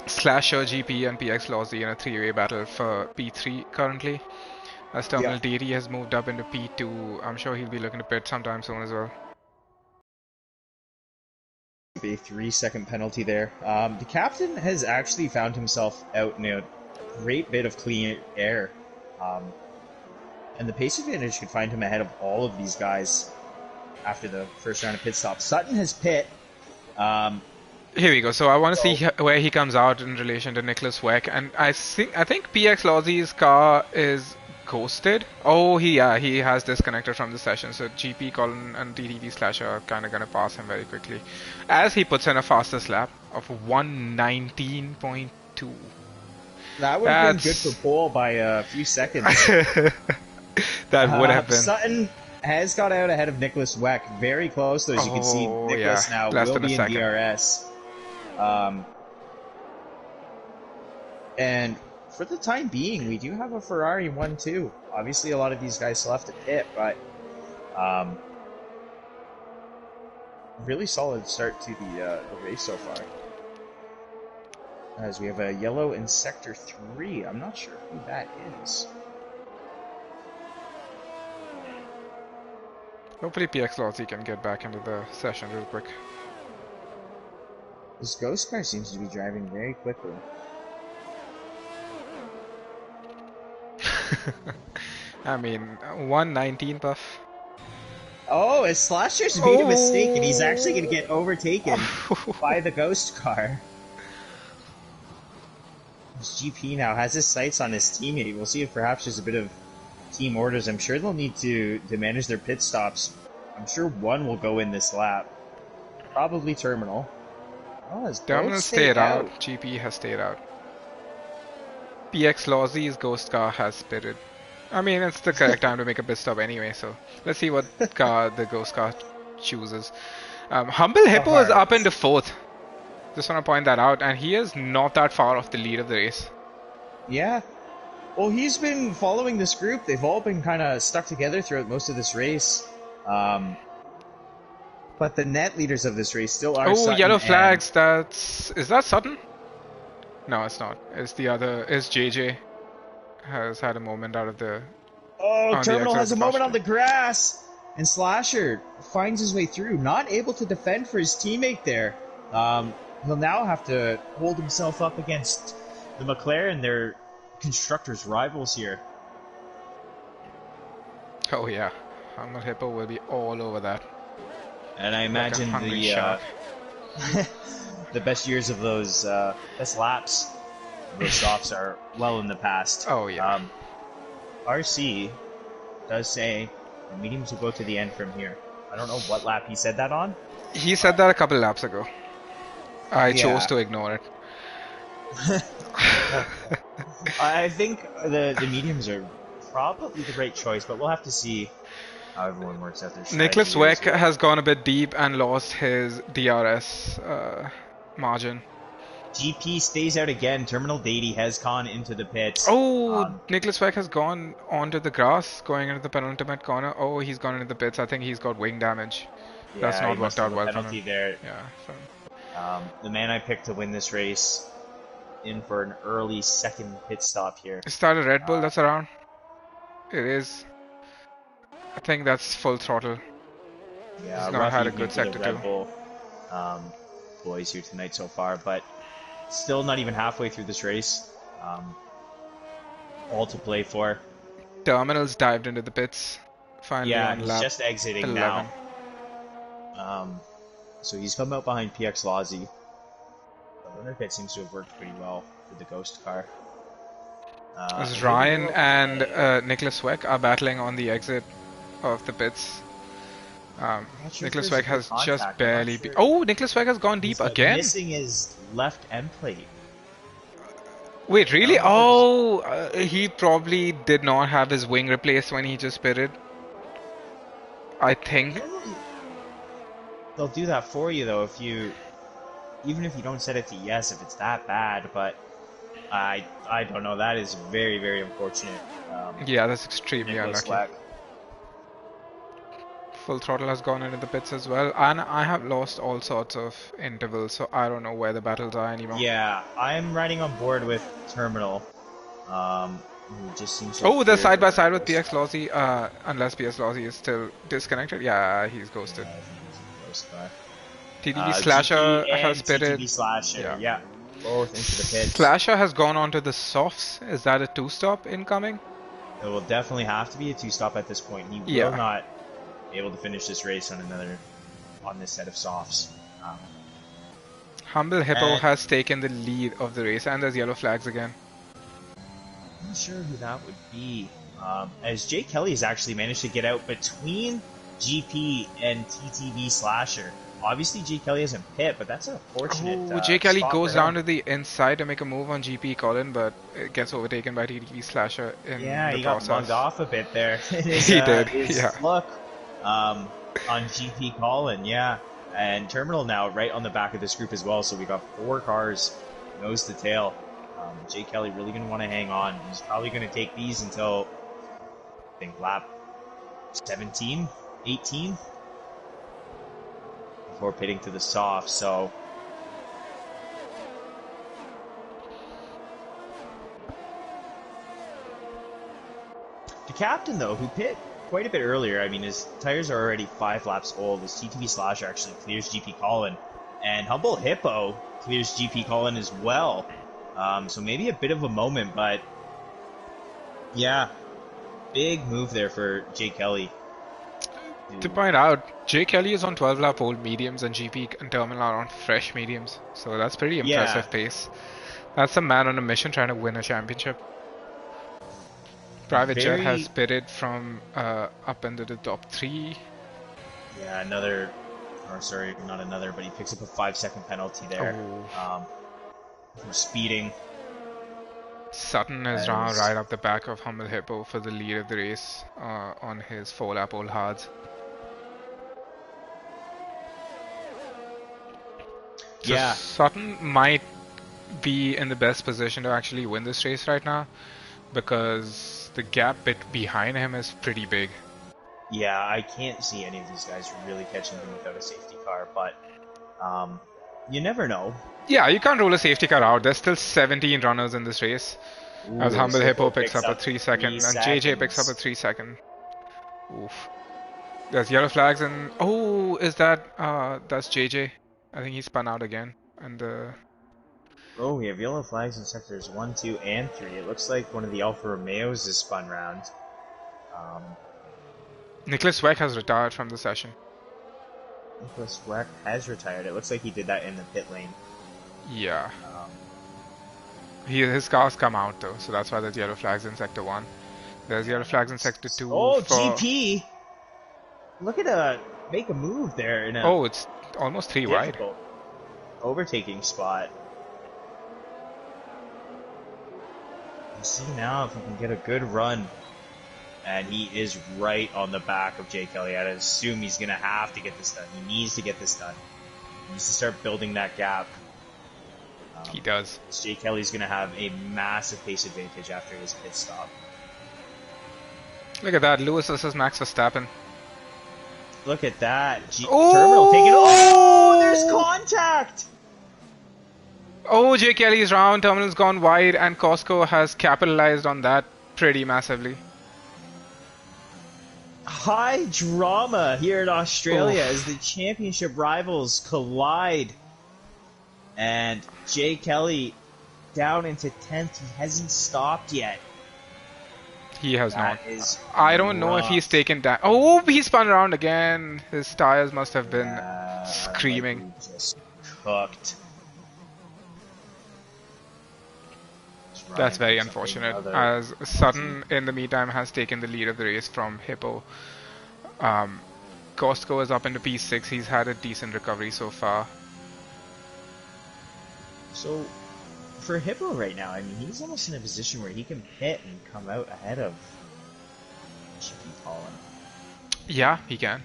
Slasher, GP, and PX Lozzy in a 3-way battle for P3 currently. As Terminal Deity has moved up into P2, I'm sure he'll be looking to pit sometime soon as well. A 3-second penalty there. The captain has actually found himself out in a great bit of clean air. And the pace advantage could find him ahead of all of these guys after the first round of pit stops. Sutton has pit. Here we go. So I want to see where he comes out in relation to Nicholas Weck, and I think PX Lozzy's car is ghosted. Oh, he has disconnected from the session. So GP Colin and TTV Slasher are kind of gonna pass him very quickly, as he puts in a fastest lap of 1:19.2. That would have been good for pole by a few seconds. That would have been. Sutton has got out ahead of Nicholas Weck. Very close, though, as you can see. Nicholas now will be in DRS. And for the time being, we do have a Ferrari 1-2. Obviously, a lot of these guys still have to pit, but really solid start to the race so far. As we have a yellow in Sector 3. I'm not sure who that is. Hopefully PX Lozzy can get back into the session real quick. This ghost car seems to be driving very quickly. I mean, 1:19 buff. Oh, his Slasher's made a mistake and he's actually going to get overtaken by the ghost car. His GP now has his sights on his teammate. We'll see if perhaps there's a bit of team orders. I'm sure they'll need to manage their pit stops. I'm sure one will go in this lap. Probably Terminal. Oh, Terminal stayed out. GP has stayed out. PX Lozzy's ghost car has pitted. I mean, it's the correct time to make a pit stop anyway, so let's see what car the ghost car chooses. Humble Hippo is up into 4th. Just want to point that out, and he is not that far off the lead of the race. Yeah. Well, he's been following this group. They've all been kind of stuck together throughout most of this race. But the net leaders of this race still are Sutton yellow flags. Is that Sutton? No, it's not. It's the other. It's JJ. Has had a moment out of the... Oh, Terminal has a moment on the grass! And Slasher finds his way through. Not able to defend for his teammate there. He'll now have to hold himself up against the McLaren, their constructors' rivals here. Oh yeah, Humble Hippo will be all over that. And I imagine the the best years of those best laps of those softs are well in the past. Oh yeah. RC does say the mediums will go to the end from here. I don't know what lap he said that on. He said that a couple laps ago. I chose to ignore it. I think the mediums are probably the right choice, but we'll have to see how everyone works out their strategy Nicholas here as Weck well. has gone a bit deep and lost his DRS margin. GP stays out again. Terminal Deity has gone into the pits. Oh, Nicholas Weck has gone onto the grass, going into the penultimate corner. Oh, he's gone into the pits. I think he's got wing damage. That's Yeah, he not must worked have out a well from him. penalty there. Yeah. So. The man I picked to win this race in for an early second pit stop here. Is that a Red Bull that's around? It is. I think that's full throttle. Yeah, He's not rough had a evening good for the sector 2. Red Bull boys here tonight so far, but still not even halfway through this race. All to play for. Terminals dived into the pits. Finally Yeah, on he's lap just exiting 11. now. So he's come out behind PX Lozzy. The winner pit seems to have worked pretty well with the Ghost car. As Maybe Ryan Yellow and Flag. Nicholas Weck are battling on the exit of the pits. I'm not sure if Nicholas there's a Weck full has just contact. I'm not barely sure. Oh, Nicholas Weck has gone deep He's again. missing his left end plate. Wait, I really? don't know if there's. Oh, he probably did not have his wing replaced when he just pitted. I think. Normally, they'll do that for you though even if you don't set it to yes if it's that bad. But I don't know. That is very very unfortunate. Yeah, that's extremely Nicholas unlucky. Weck. Full throttle has gone into the pits as well, and I have lost all sorts of intervals, so I don't know where the battles are anymore. Yeah, I'm riding on board with Terminal. Who just seems to Oh, have they're cleared side by the side with Ghost PX car. Lozzy, unless PX Lozzy is still disconnected. Yeah, he's ghosted. I think he's in the Ghost car. TTV GP Slasher has and pitted. TTV Slasher, Yeah. yeah, both into the pits. Slasher has gone on to the softs. Is that a 2-stop incoming? It will definitely have to be a two-stop at this point. He will Yeah. not be able to finish this race on this set of softs. Humble Hippo And has taken the lead of the race, and there's yellow flags again. I'm not sure who that would be. As Jay Kelly has actually managed to get out between GP and TTV Slasher. Obviously, Jay Kelly hasn't pit, but that's an unfortunate Oh, Jay Kelly spot goes for down him. to the inside to make a move on GP Colin, but it gets overtaken by TTV Slasher in Yeah, the he got mugged process. off a bit there. his, He did, his yeah. look on GP Colin, yeah. And Terminal now right on the back of this group as well, so we got 4 cars nose to tail. Jay Kelly really going to want to hang on. He's probably going to take these until, I think, lap 17, 18 before pitting to the soft, so... The captain, though, who pit quite a bit earlier, I mean, his tires are already 5 laps old. His TTV Slasher actually clears GP Colin, and Humble Hippo clears GP Colin as well. So maybe a bit of a moment, but yeah, big move there for Jay Kelly. To point out, Jay Kelly is on 12 lap old mediums and GP and Terminal are on fresh mediums, so that's pretty Yeah, impressive pace. That's a man on a mission trying to win a championship. Private Jet has very... pitted from up into the top 3. Yeah, another... Or sorry, not another, but he picks up a 5-second penalty there. Oh. For speeding. Sutton is now As... right up the back of Humble Hippo for the lead of the race on his 4 lap old hards. So Yeah. Sutton might be in the best position to actually win this race right now because the gap bit behind him is pretty big. Yeah, I can't see any of these guys really catching him without a safety car, but you never know. Yeah, you can't rule a safety car out. There's still 17 runners in this race. Ooh, As Humble Hippo picks picks up a 3-second, 3 and JJ picks up a seconds. 3-second. Oof. There's yellow flags, and oh, is that that's JJ? I think he spun out again, and Oh, we have yellow flags in sectors 1, 2, and 3. It looks like one of the Alfa Romeos is spun round. Nicholas Weck has retired from the session. Nicholas Weck has retired. It looks like he did that in the pit lane. Yeah. His car's come out though, so that's why there's yellow flags in sector 1. There's yellow flags in sector 2 Oh, for... GP! Look at make a move there in a Oh, it's almost 3 wide. difficult overtaking spot. Let's see now if we can get a good run. And he is right on the back of Jay Kelly. I'd assume he's going to have to get this done. He needs to get this done. He needs to start building that gap. He does. Jay Kelly's going to have a massive pace advantage after his pit stop. Look at that, Lewis versus Max Verstappen. Look at that. Terminal taking. Oh, there's contact! Oh, Jay Kelly's round, terminal's gone wide, and Costco has capitalized on that pretty massively. High drama here in Australia as the championship rivals collide. And Jay Kelly down into 10th. He hasn't stopped yet. He has That not. is I don't know if he's taken down. Oh, he spun around again. His tires must have been screaming. Like he just cooked. That's very unfortunate, as Sutton in the meantime has taken the lead of the race from Hippo. Costco is up into P6. He's had a decent recovery so far. So, for Hippo right now, I mean, he's almost in a position where he can pit and come out ahead of Chippy Colin. Yeah, he can.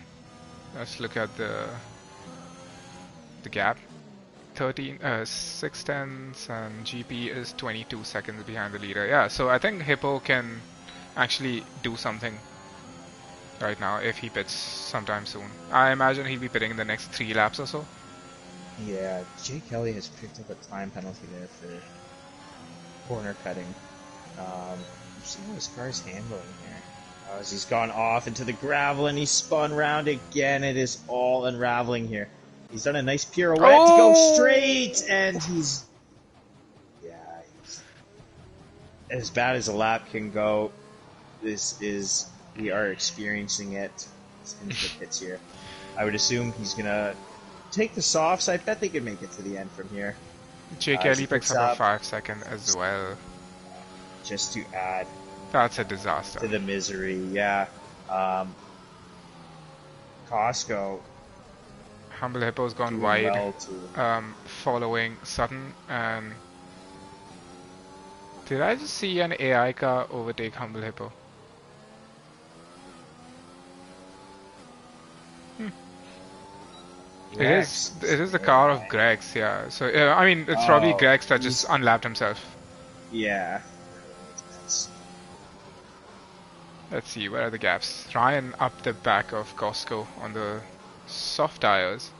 Let's look at the gap. 6 tenths and GP is 22 seconds behind the leader. Yeah, so I think Hippo can actually do something right now if he pits sometime soon. I imagine he'll be pitting in the next 3 laps or so. Yeah, Jay Kelly has picked up a time penalty there for corner cutting. See how his car's handling here. As he's gone off into the gravel and he spun round again, it is all unraveling here. He's done a nice pirouette to go straight, and he's as bad as a lap can go. We are experiencing it into the pits here. I would assume he's gonna take the softs. I bet they could make it to the end from here. Jay Kelly picks up a 5-second as well. Just to add. That's a disaster. To the misery, yeah. Costco. Humble Hippo's gone wide, following Sutton, and did I just see an AI car overtake Humble Hippo? It is the car of Greg's, yeah. So I mean, it's probably Greg's that just unlapped himself. Yeah. Let's see, where are the gaps? Ryan up the back of Costco on the soft tires.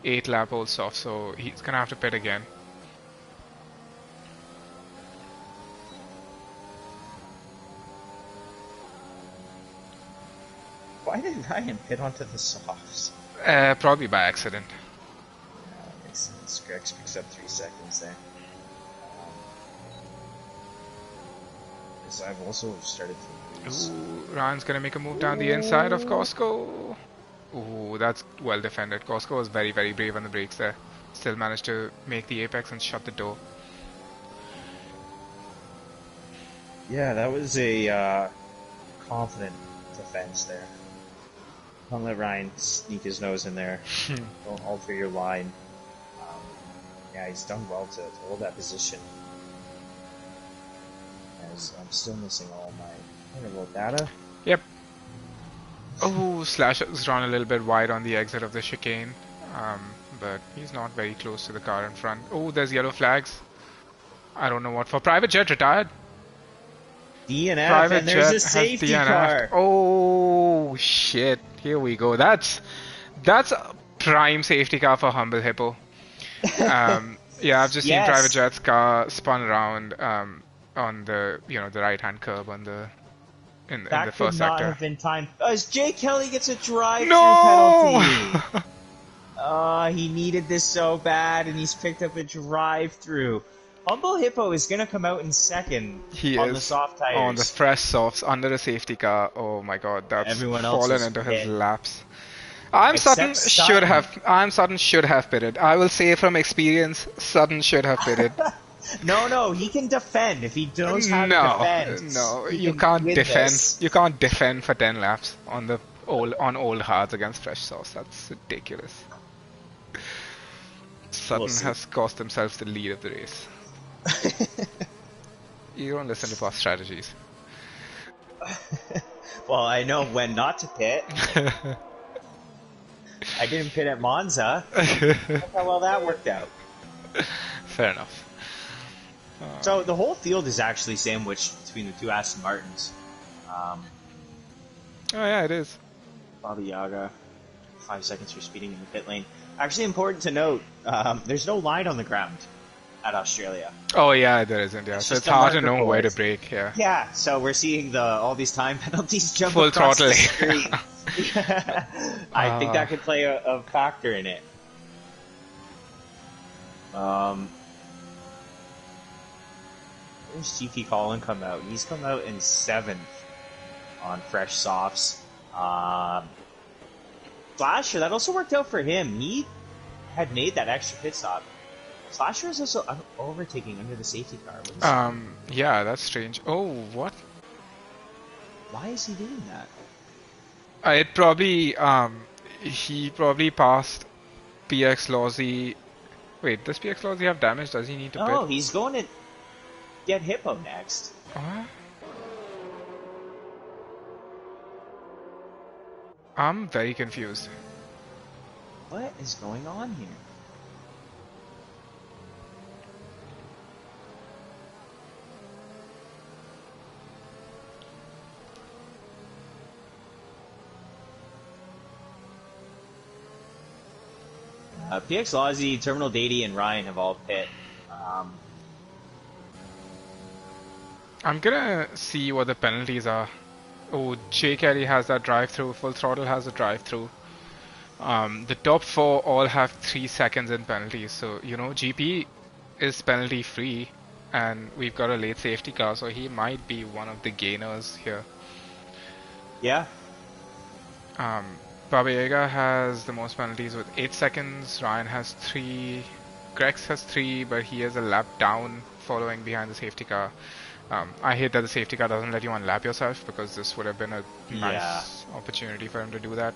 8 lap old soft, so he's gonna have to pit again. Why did Ryan pit onto the softs? Probably by accident. That makes sense. Grex picks up 3 seconds there. So I've also started to lose. Ooh, Ryan's gonna make a move down the inside of Costco. Ooh, that's well defended. Costco was very, very brave on the brakes there. Still managed to make the apex and shut the door. Yeah, that was a confident defense there. Don't let Ryan sneak his nose in there. Don't alter your line. Yeah, he's done well to hold that position. As I'm still missing all my interval data. Yep. Oh, Slash has run a little bit wide on the exit of the chicane, but he's not very close to the car in front. Oh, there's yellow flags. I don't know what for. Private Jet retired. DNF, and there's a safety car. Oh shit! Here we go. That's a prime safety car for Humble Hippo. Yeah, I've just seen Private Jet's car spun around on the the right hand curb on the in the first sector. That could not have been timed. As Jay Kelly gets a drive-through penalty. He needed this so bad, and he's picked up a drive-through. Humble Hippo is going to come out in second on the soft tires. On the fresh softs, under a safety car. Oh my god, that's fallen into his laps. Sutton should have pitted. I will say from experience, Sutton should have pitted. No, he can defend if he knows how to defend. No, you can't defend. You can't defend for 10 laps on old hards against fresh sauce. That's ridiculous. Sutton has cost himself the lead of the race. You don't listen to past strategies. Well, I know when not to pit. I didn't pit at Monza. Look how well that worked out. Fair enough. So the whole field is actually sandwiched between the two Aston Martins. Oh yeah, it is. Bobby Yaga, 5 seconds for speeding in the pit lane. Actually, important to note, there's no line on the ground at Australia. Oh yeah, there isn't. Yeah, so it's hard to know where to brake. Yeah. Yeah, so we're seeing all these time penalties jump Full across throttle. the screen. I think that could play a factor in it. Where's GP Colin come out? He's come out in 7th on fresh softs. Slasher, that also worked out for him. He had made that extra pit stop. Slasher is also overtaking under the safety car. Yeah, that's strange. Oh, what? Why is he doing that? It probably, he probably passed PX Lawsy. Wait, does PX Lawsy have damage? Does he need to pit? Oh, he's going to get Hippo next. I'm very confused. What is going on here? PX Lawsy, Terminal Datey, and Ryan have all pit. I'm gonna see what the penalties are. Oh, J. Kelly has that drive-through. Full Throttle has a drive-through. The top 4 all have 3 seconds in penalties. So, you know, GP is penalty-free. And we've got a late safety car, so he might be one of the gainers here. Yeah. Baba Yaga has the most penalties with 8 seconds. Ryan has 3. Grex has 3, but he is a lap down following behind the safety car. I hate that the safety car doesn't let you unlap yourself, because this would have been a nice opportunity for him to do that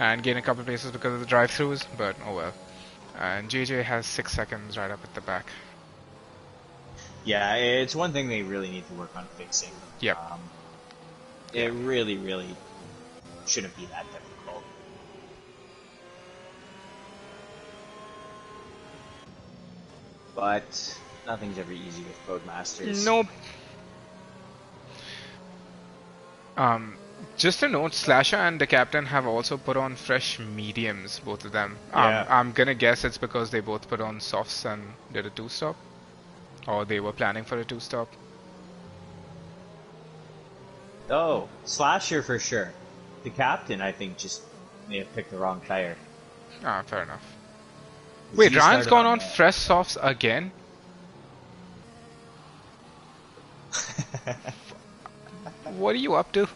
and gain a couple places because of the drive-throughs, but oh well. And JJ has 6 seconds right up at the back. Yeah, it's one thing they really need to work on fixing. Yep. It really, really shouldn't be that difficult. But nothing's ever easy with Codemasters. Nope. Just a note, Slasher and the captain have also put on fresh mediums, both of them. Yeah. I'm gonna guess it's because they both put on softs and did a 2-stop. Or they were planning for a 2-stop. Oh, Slasher for sure. The captain, I think, just may have picked the wrong tire. Fair enough. Wait, Ryan's gone on that. fresh softs again? What are you up to?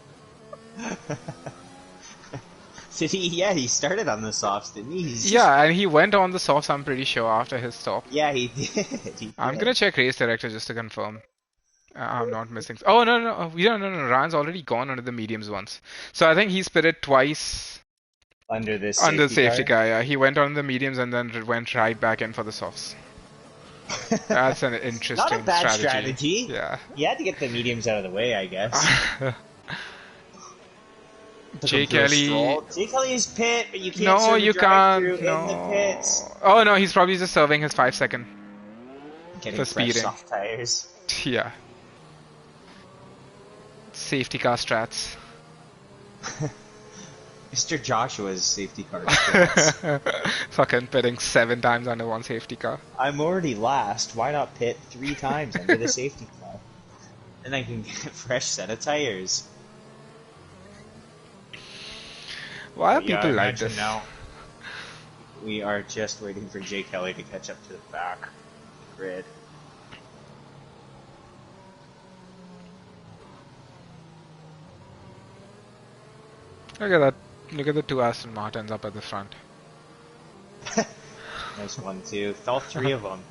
Did he? Yeah, he started on the softs, didn't he? Yeah, and he went on the softs, I'm pretty sure, after his stop. Yeah, he did. I'm gonna check race director just to confirm. I'm not missing. Oh, no. Ryan's already gone under the mediums once. So I think he's pitted twice under the safety car. Yeah, he went on the mediums and then went right back in for the softs. That's an interesting Not a bad strategy. Yeah. You had to get the mediums out of the way, I guess. J. Kelly. J. Kelly's pit, but you can't. No, you can't. No. In the pits. Oh no, he's probably just serving his 5 second. Getting for speeding. Soft tires. Yeah. Safety car strats. Mr. Joshua's safety car strats. Fucking pitting 7 times under one safety car. I'm already last. Why not pit 3 times under the safety car? Then I can get a fresh set of tires. Why are people like this? Now, we are just waiting for Jay Kelly to catch up to the back of the grid. Look at that. Look at the 2 Aston Martins up at the front. Nice 1-2. All 3 of them.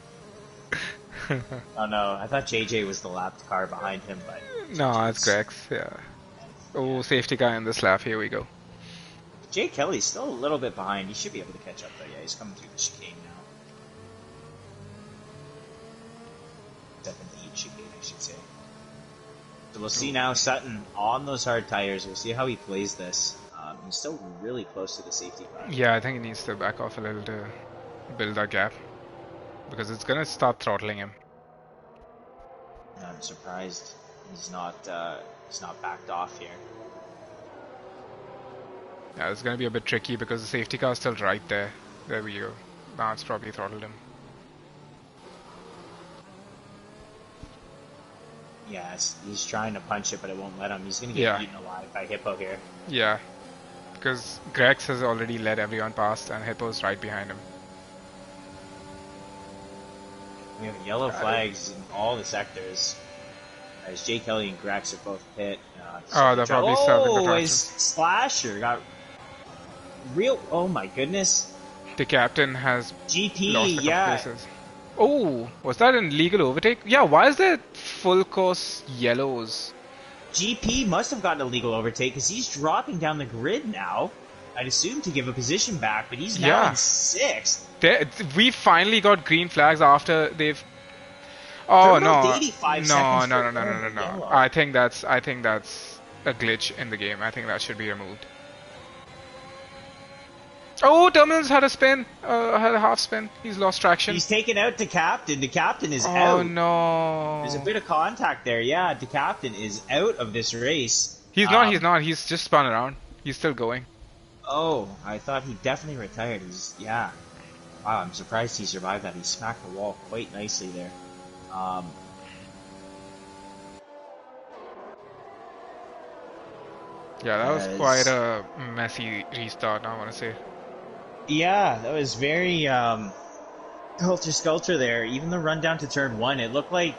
Oh no, I thought JJ was the lapped car behind him, but... No, it's Grex, yeah. Oh, safety car in this lap, here we go. Jay Kelly's still a little bit behind. He should be able to catch up though. Yeah, he's coming through the chicane now. 7-8 chicane, I should say. So we'll see now Sutton on those hard tires. We'll see how he plays this. He's still really close to the safety car. Yeah, I think he needs to back off a little to build that gap. Because it's gonna start throttling him. I'm surprised he's not backed off here. Yeah, it's gonna be a bit tricky because the safety car is still right there. There we go. Now it's probably throttled him. Yeah, he's trying to punch it, but it won't let him. He's gonna get eaten alive by Hippo here. Yeah, because Grex has already let everyone past, and Hippo's right behind him. We have yellow flags in all the sectors. As Jay Kelly and Grex are both pit. They're probably serving the traction. His Slasher got real. Oh my goodness. The captain has GP, lost a couple places. Oh, was that an illegal overtake? Yeah, why is there full course yellows? GP must have gotten a legal overtake because he's dropping down the grid now. I'd assume to give a position back, but he's now in 6th. We finally got green flags after they've. Oh no! 85 No! I think that's a glitch in the game. I think that should be removed. Oh, Terminals had a spin. Had a half spin. He's lost traction. He's taken out the captain. The captain is out. Oh no! There's a bit of contact there. Yeah, the captain is out of this race. He's not. He's not. He's just spun around. He's still going. Oh, I thought he definitely retired. Wow, I'm surprised he survived that. He smacked the wall quite nicely there. Yeah, that was quite a messy restart, I want to say. Yeah, that was very helter-skelter there. Even the run down to turn 1, it looked like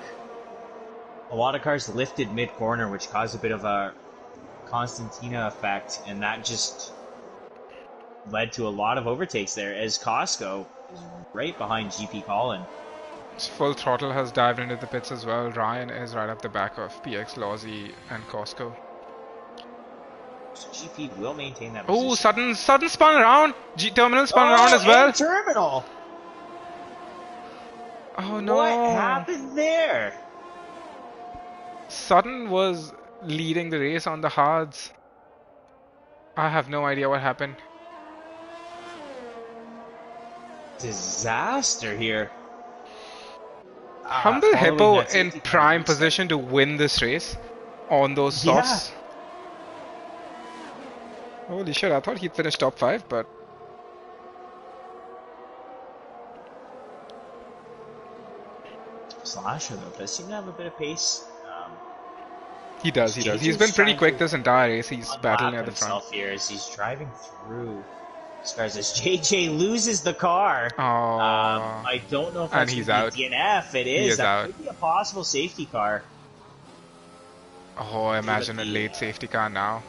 a lot of cars lifted mid-corner, which caused a bit of a Constantina effect, and that just led to a lot of overtakes there, as Costco is right behind GP Colin. Full Throttle has dived into the pits as well. Ryan is right up the back of PX, Lozzie, and Costco. So GP will maintain that position. Oh, Sutton spun around. Terminal spun around as well. Terminal. Oh no! What happened there? Sutton was leading the race on the hards. I have no idea what happened. Disaster here. Humble Hippo in prime position to win this race on those softs. Yeah. Holy shit, I thought he'd finish top 5, but... Slasher, though, does seem to have a bit of pace. He does. He's been pretty quick this entire race. He's battling at the front. Here as he's driving through cars as JJ loses the car. Oh. I don't know if that's he's out. out. DNF. It is. He is that out. could be a possible safety car. Oh, imagine a late safety car now.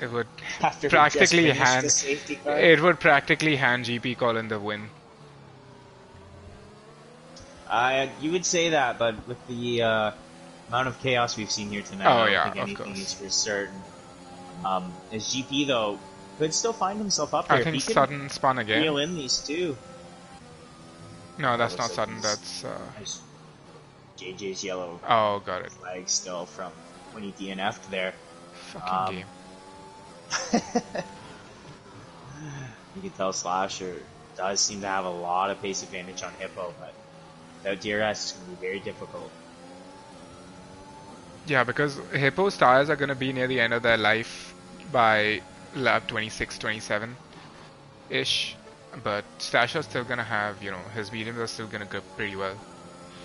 It would After practically hand. the safety car. It would practically hand GP Colin the win. You would say that, but with the amount of chaos we've seen here tonight, I don't think anything is for certain. As GP though could still find himself up here. I think Sutton spun again. Reel in these two. No, that's not Sutton. That's JJ's yellow. Oh, got it. Flag still from when he DNF'd there. Fucking game. You can tell Slasher does seem to have a lot of pace advantage on Hippo, but without DRS it's going to be very difficult. Yeah, because Hippo's tires are going to be near the end of their life by lap 26, 27-ish. But Slasher's still going to have, his mediums are still going to grip pretty well.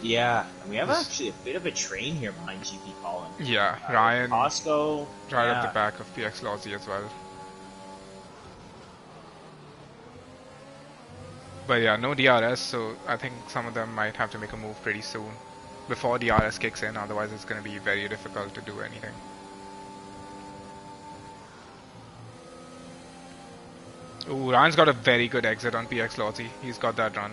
Yeah, and we have actually a bit of a train here behind GP Colin. Yeah, Ryan. Costco. Right at the back of PX Lozzie as well. But yeah, no DRS, so I think some of them might have to make a move pretty soon before DRS kicks in, otherwise it's going to be very difficult to do anything. Ooh, Ryan's got a very good exit on PX Lozzie. He's got that run.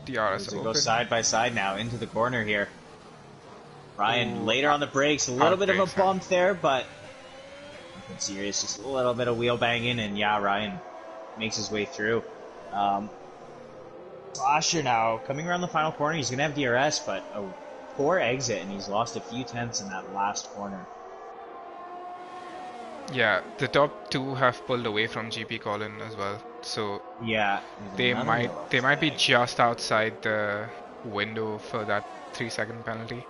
DRS open. Go side by side now into the corner here. Ryan later on the brakes, a little bit of a bump there, but nothing serious, just a little bit of wheel banging, and yeah, Ryan makes his way through. Slasher now coming around the final corner. He's gonna have DRS, but poor exit, and he's lost a few tenths in that last corner. Yeah, the top two have pulled away from GP Colin as well, so Yeah, they another yellow might be flag. just outside the window for that 3-second penalty.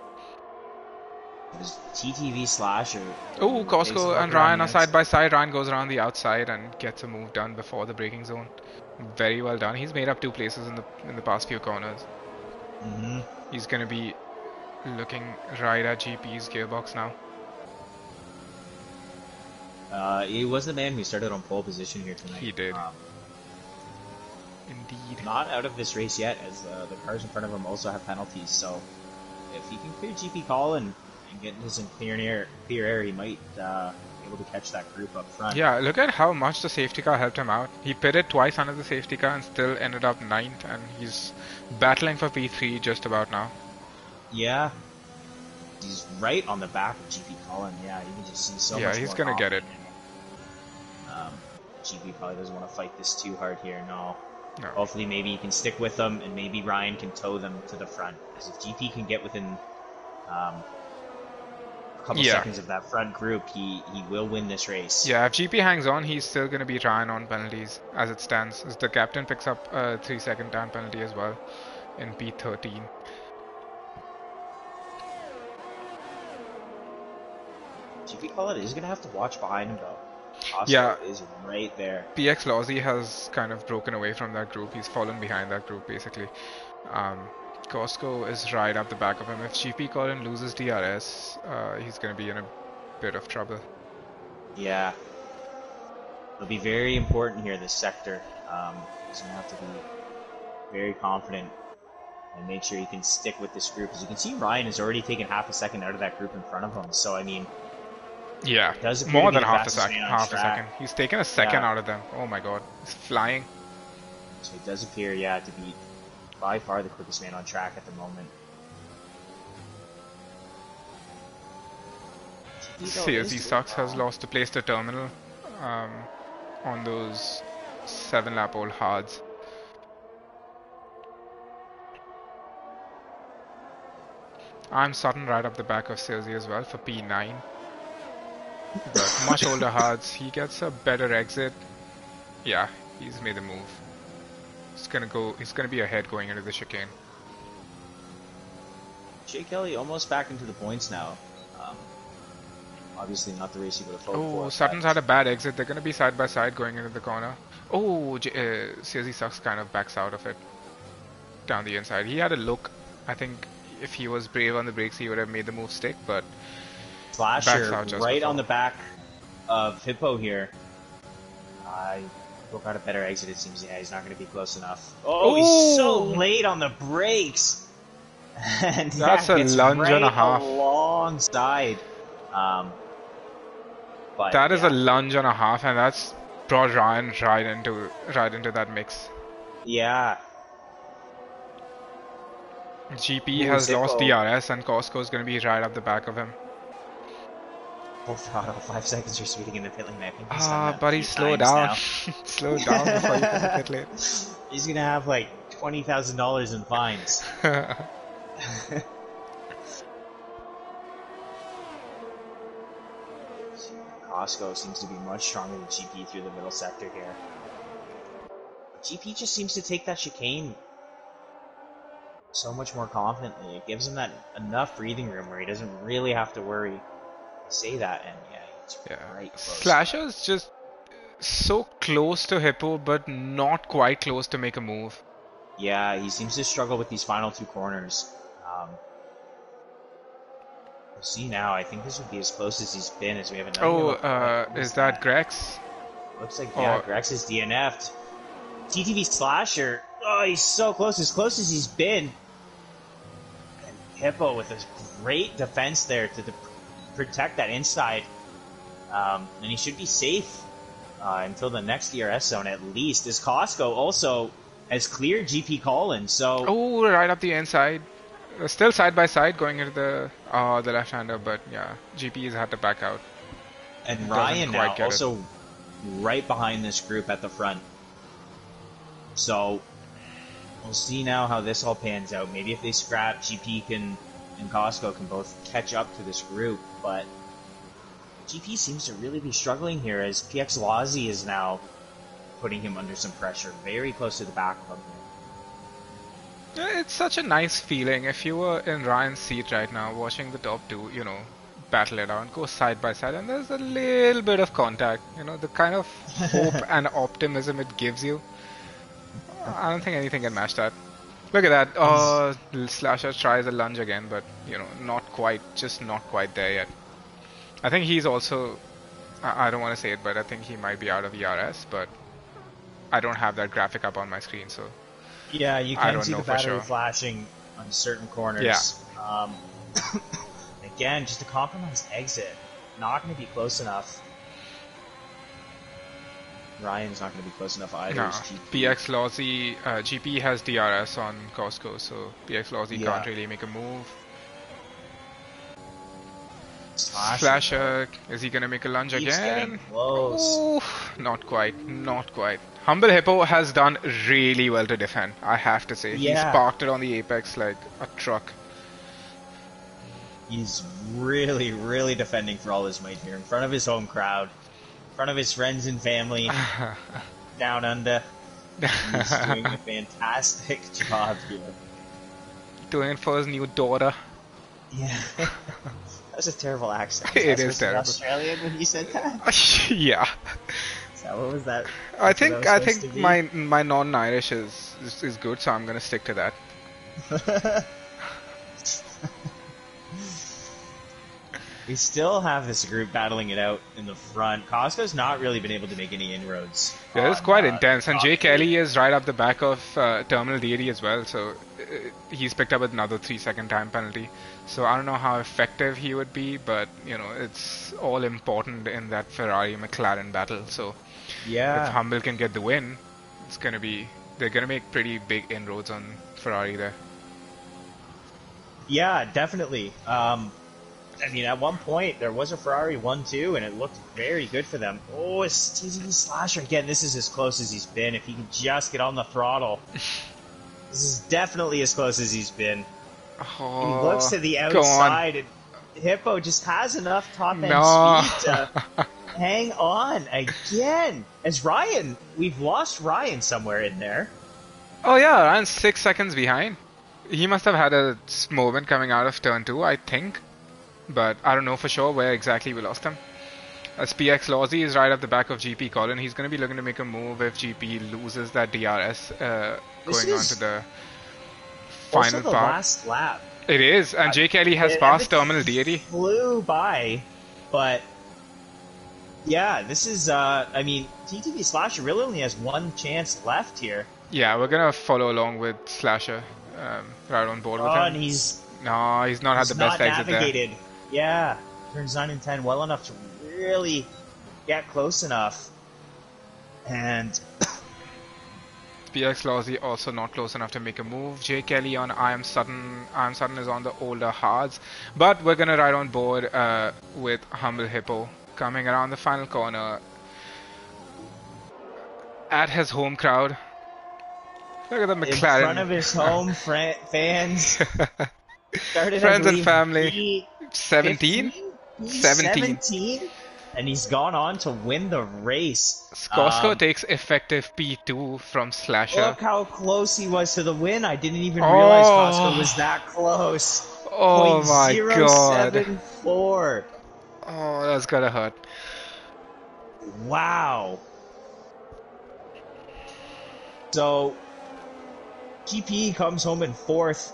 It was TTV Slasher. Oh, Takes a Costco look and around Ryan the are side outside. by side. Ryan goes around the outside and gets a move done before the braking zone. Very well done. He's made up 2 places in the past few corners. Mm-hmm. He's gonna be looking right at GP's gearbox now. He was the man who started on pole position here tonight. He did. Indeed. Not out of this race yet, as the cars in front of him also have penalties. So if he can clear GP Colin and get into some clear air, he might be able to catch that group up front. Yeah, look at how much the safety car helped him out. He pitted twice under the safety car and still ended up 9th, and he's battling for P3 just about now. Yeah. He's right on the back of GP Colin. Yeah, you can just see so much more. Yeah, he's gonna get it. GP probably doesn't want to fight this too hard here. No. No. Hopefully, maybe he can stick with them, and maybe Ryan can tow them to the front. Because if GP can get within a couple seconds of that front group, he will win this race. Yeah, if GP hangs on, he's still going to be Ryan on penalties as it stands. As the captain picks up a 3-second time penalty as well in P13. GP Colin is going to have to watch behind him, though. Yeah, is right there. PX Lawsy has kind of broken away from that group. He's fallen behind that group, basically. Costco is right up the back of him. If GP Colin loses DRS, he's going to be in a bit of trouble. Yeah. It'll be very important here, this sector. He's going to have to be very confident and make sure he can stick with this group. As you can see, Ryan has already taken half a second out of that group in front of him. So, I mean... Yeah, more than half a second. He's taken a second out of them. Oh my god, he's flying. So it does appear, to be by far the quickest man on track at the moment. CSE Sucks has lost a place to Terminal on those 7-lap old hards. I'm Sutton right up the back of Silsey as well for P9. But much older hards, he gets a better exit. Yeah, he's made the move. He's gonna be ahead going into the chicane. Jay Kelly almost back into the points now. Obviously not the race he would have hoped for. Oh, Sutton's had a bad exit. They're gonna be side by side going into the corner. Oh, CSE Sucks kind of backs out of it. Down the inside. He had a look. I think if he was brave on the brakes, he would have made the move stick, but... Slasher right on the back of Hippo here. Broke out a better exit, it seems. Yeah, he's not going to be close enough. Oh, he's so late on the brakes. And that's a lunge and a half. Alongside. But that is a lunge and a half, and that's brought Ryan right into that mix. Yeah. GP has lost DRS, and Costco is going to be right up the back of him. Full throttle, 5 seconds you're speeding in the pit lane. Buddy, slow down. Slow down before you hit the pit lane. He's gonna have like $20,000 in fines. Costco seems to be much stronger than GP through the middle sector here. GP just seems to take that chicane so much more confidently. It gives him that enough breathing room where he doesn't really have to worry. Say that, and it's right close. Slasher's just so close to Hippo, but not quite close to make a move. Yeah, he seems to struggle with these final 2 corners. We'll see now. I think this would be as close as he's been as we have another. Is that Grex? Looks like, Grex is DNF'd. TTV Slasher. Oh, he's so close. As close as he's been. And Hippo with a great defense there to protect that inside. And he should be safe until the next DRS zone at least. As Costco also has cleared GP Colin, so... Oh, right up the inside. Still side by side going into the left-hander, but yeah, GP has had to back out. And Ryan now also right behind this group at the front. So we'll see now how this all pans out. Maybe if they scrap, GP can and Costco can both catch up to this group, but GP seems to really be struggling here as PX Lozzie is now putting him under some pressure, very close to the back of him. Yeah, it's such a nice feeling. If you were in Ryan's seat right now, watching the top two, battle it out, go side by side, and there's a little bit of contact. The kind of hope and optimism it gives you. I don't think anything can match that. Look at that. Oh, Slasher tries a lunge again, but, not quite, just not quite there yet. I think he's also, I don't want to say it, but I think he might be out of ERS, but I don't have that graphic up on my screen, so. Yeah, you can see the battery flashing on certain corners. Yeah. Again, just a compromised exit. Not going to be close enough. Ryan's not going to be close enough either. No. PX Lozzie, GP has DRS on Costco, so PX Lozzie can't really make a move. Slasher, is he going to make a lunge again? Close. Ooh, not quite, not quite. Humble Hippo has done really well to defend, I have to say. Yeah. He's parked it on the apex like a truck. He's really, really defending for all his might here in front of his home crowd, in front of his friends and family, down under. He's doing a fantastic job here. Doing it for his new daughter. Yeah. That was a terrible accent. It is terrible. Australian when you said that? Yeah. So what was that? I think my non-Irish is good, so I'm gonna stick to that. We still have this group battling it out in the front. Costco's not really been able to make any inroads. Yeah, it's quite intense, and Jay Kelly is right up the back of Terminal Deity as well, so he's picked up another 3-second time penalty. So I don't know how effective he would be, but it's all important in that Ferrari-McLaren battle. So if Humble can get the win, they're gonna make pretty big inroads on Ferrari there. Yeah, definitely. I mean, at one point, there was a Ferrari 1-2, and it looked very good for them. Oh, it's TTV Slasher. Again, this is as close as he's been. If he can just get on the throttle. This is definitely as close as he's been. Oh, he looks to the outside, and Hippo just has enough top-end speed to hang on again. As Ryan, we've lost Ryan somewhere in there. Oh, yeah, Ryan's 6 seconds behind. He must have had a moment coming out of turn 2, I think. But I don't know for sure where exactly we lost him. As PX Lozzie is right at the back of GP Colin, he's going to be looking to make a move if GP loses that DRS going on to the final the part. Last lap. It is, and Jay Kelly has passed Terminal Deity. Flew by, but yeah, this is, I mean, TTV Slasher really only has one chance left here. Yeah, we're going to follow along with Slasher right on board with him. And he's not had the best exit navigated. Yeah, turns 9 and 10 well enough to really get close enough. And PX Lozzie also not close enough to make a move. Jay Kelly on I Am Sutton. I Am Sutton is on the older hards. But we're going to ride on board with Humble Hippo coming around the final corner at his home crowd. Look at the McLaren. In front of his home fans. Friends and family. 17? 17? And he's gone on to win the race. Costco takes effective P2 from Slasher. Look how close he was to the win. I didn't even realize Costco was that close. Oh my god. 0.074. Oh, that's gotta hurt. Wow. So, GP comes home in 4th.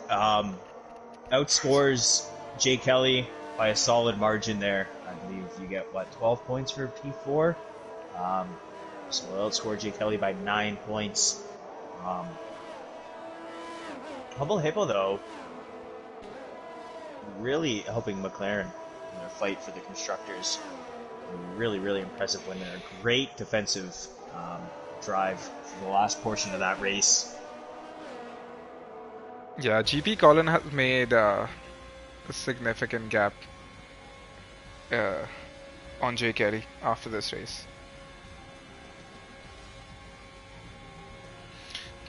Outscores Jay Kelly by a solid margin there. I believe you get, 12 points for P4? So we'll outscore Jay Kelly by 9 points. Humble Hippo, though, really helping McLaren in their fight for the Constructors. A really, really impressive win there. Great defensive drive for the last portion of that race. Yeah, GP Colin has made a significant gap on Jay Kelly after this race.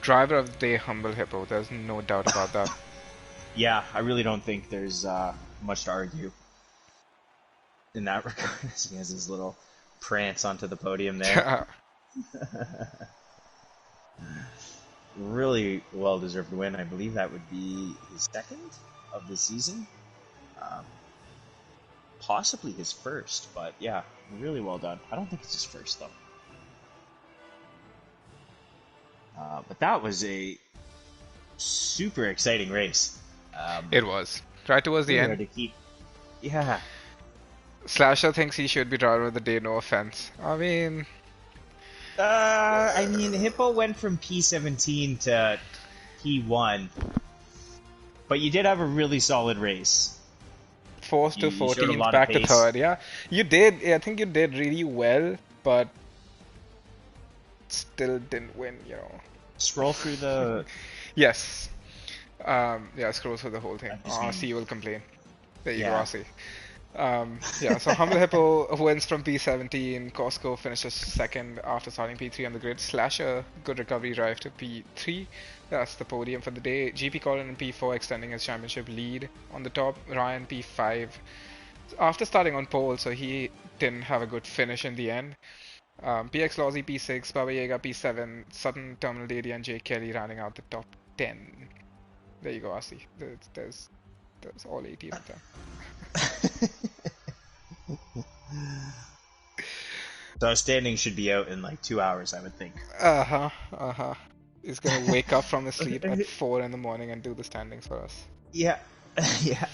Driver of the day, Humble Hippo. There's no doubt about that. Yeah, I really don't think there's much to argue in that regard. He has his little prance onto the podium there. Really well-deserved win. I believe that would be his second of the season. Possibly his first, but yeah, really well done. I don't think it's his first, though. But that was a super exciting race. It was. Right towards the end. Yeah. Slasher thinks he should be driver of the day, no offense. I mean, Hippo went from P17 to P1, but you did have a really solid race. Forced to 14th, back to third. Yeah, you did. I think you did really well, but still didn't win. You know. Scroll through the. Yes. Yeah, scroll through the whole thing. RC will complain. There you go, RC. Yeah, so Humble Hippo wins from P17. Costco finishes second after starting P3 on the grid. Slasher, good recovery drive to P3. That's the podium for the day. GP Colin in P4 extending his championship lead. On the top, Ryan P5. After starting on pole, so he didn't have a good finish in the end. PX Lozzy P6, Baba Yaga P7, Sutton, Terminal Dady, and Jake Kelly rounding out the top 10. There you go, RC. There's all 18 of them. So standing should be out in like 2 hours, I would think. He's gonna wake up from his sleep at 4 in the morning and do the standings for us. Yeah, yeah.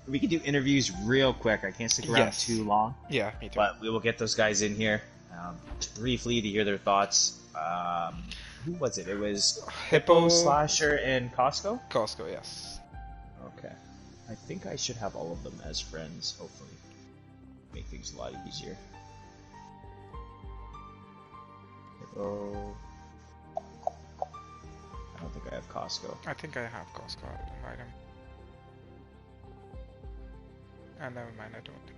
We can do interviews real quick. I can't stick around too long. Yeah, me too. But we will get those guys in here briefly to hear their thoughts. Who was it? It was Hippo, Slasher, and Costco? Costco, yes. Okay. I think I should have all of them as friends, hopefully. Make things a lot easier. Hippo. I don't think I have Costco. I think I have Costco. I'll invite him. Never mind, I don't.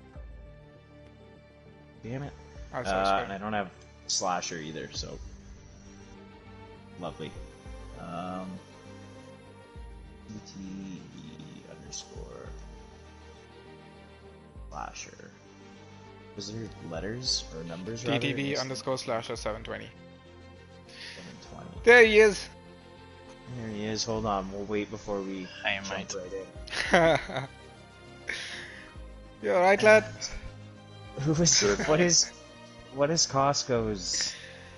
Damn it. And I don't have Slasher either, so... Lovely. TTV underscore Slasher. Was there letters or numbers? TTV underscore Slasher 720. 720. There he is! There he is. Hold on, we'll wait before we jump right in. You alright, lad? What is Costco's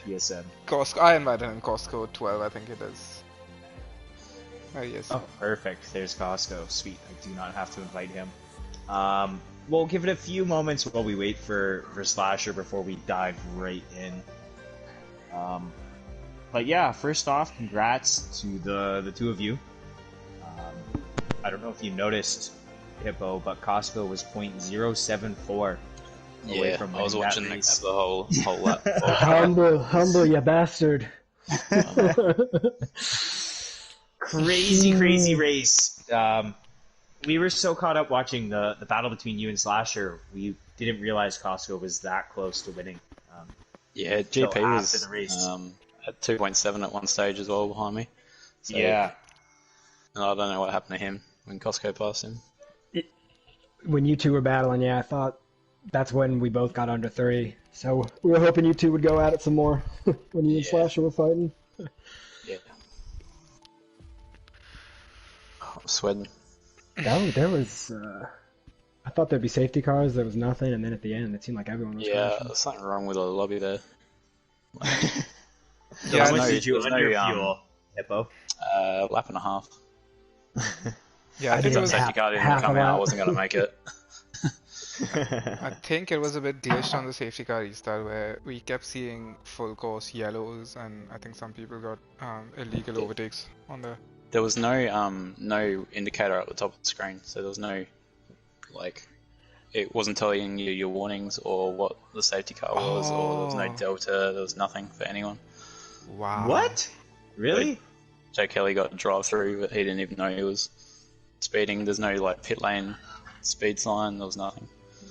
PSN? Costco. I invited him. Costco 12, I think it is. There he is. Oh, perfect. There's Costco. Sweet. I do not have to invite him. We'll give it a few moments while we wait for Slasher before we dive right in. But yeah, first off, congrats to the two of you. I don't know if you noticed, Hippo, but Costco was .074 away from I was watching the whole lap. Humble, you bastard. Crazy race. We were so caught up watching the battle between you and Slasher, we didn't realize Costco was that close to winning. Yeah, GP was the race. At 2.7 at one stage as well behind me. So, yeah. And I don't know what happened to him when Costco passed him. When you two were battling, I thought that's when we both got under 3. So we were hoping you two would go at it some more when you and Slasher were fighting. Yeah. I'm sweating. There was... I thought there'd be safety cars, there was nothing, and then at the end it seemed like everyone was crashing. There's something wrong with the lobby there. How much did you under fuel, Hippo? Lap and a half. Yeah, I think it was safety car didn't come out, I wasn't going to make it. I think it was a bit glitched on the safety car restart where we kept seeing full course yellows, and I think some people got illegal overtakes on the... There was no indicator at the top of the screen, so there was no, it wasn't telling you your warnings or what the safety car was, or there was no delta, there was nothing for anyone. Wow. What? Really? Jake Kelly got to drive through, but he didn't even know he was speeding. There's no pit lane speed sign, there was nothing.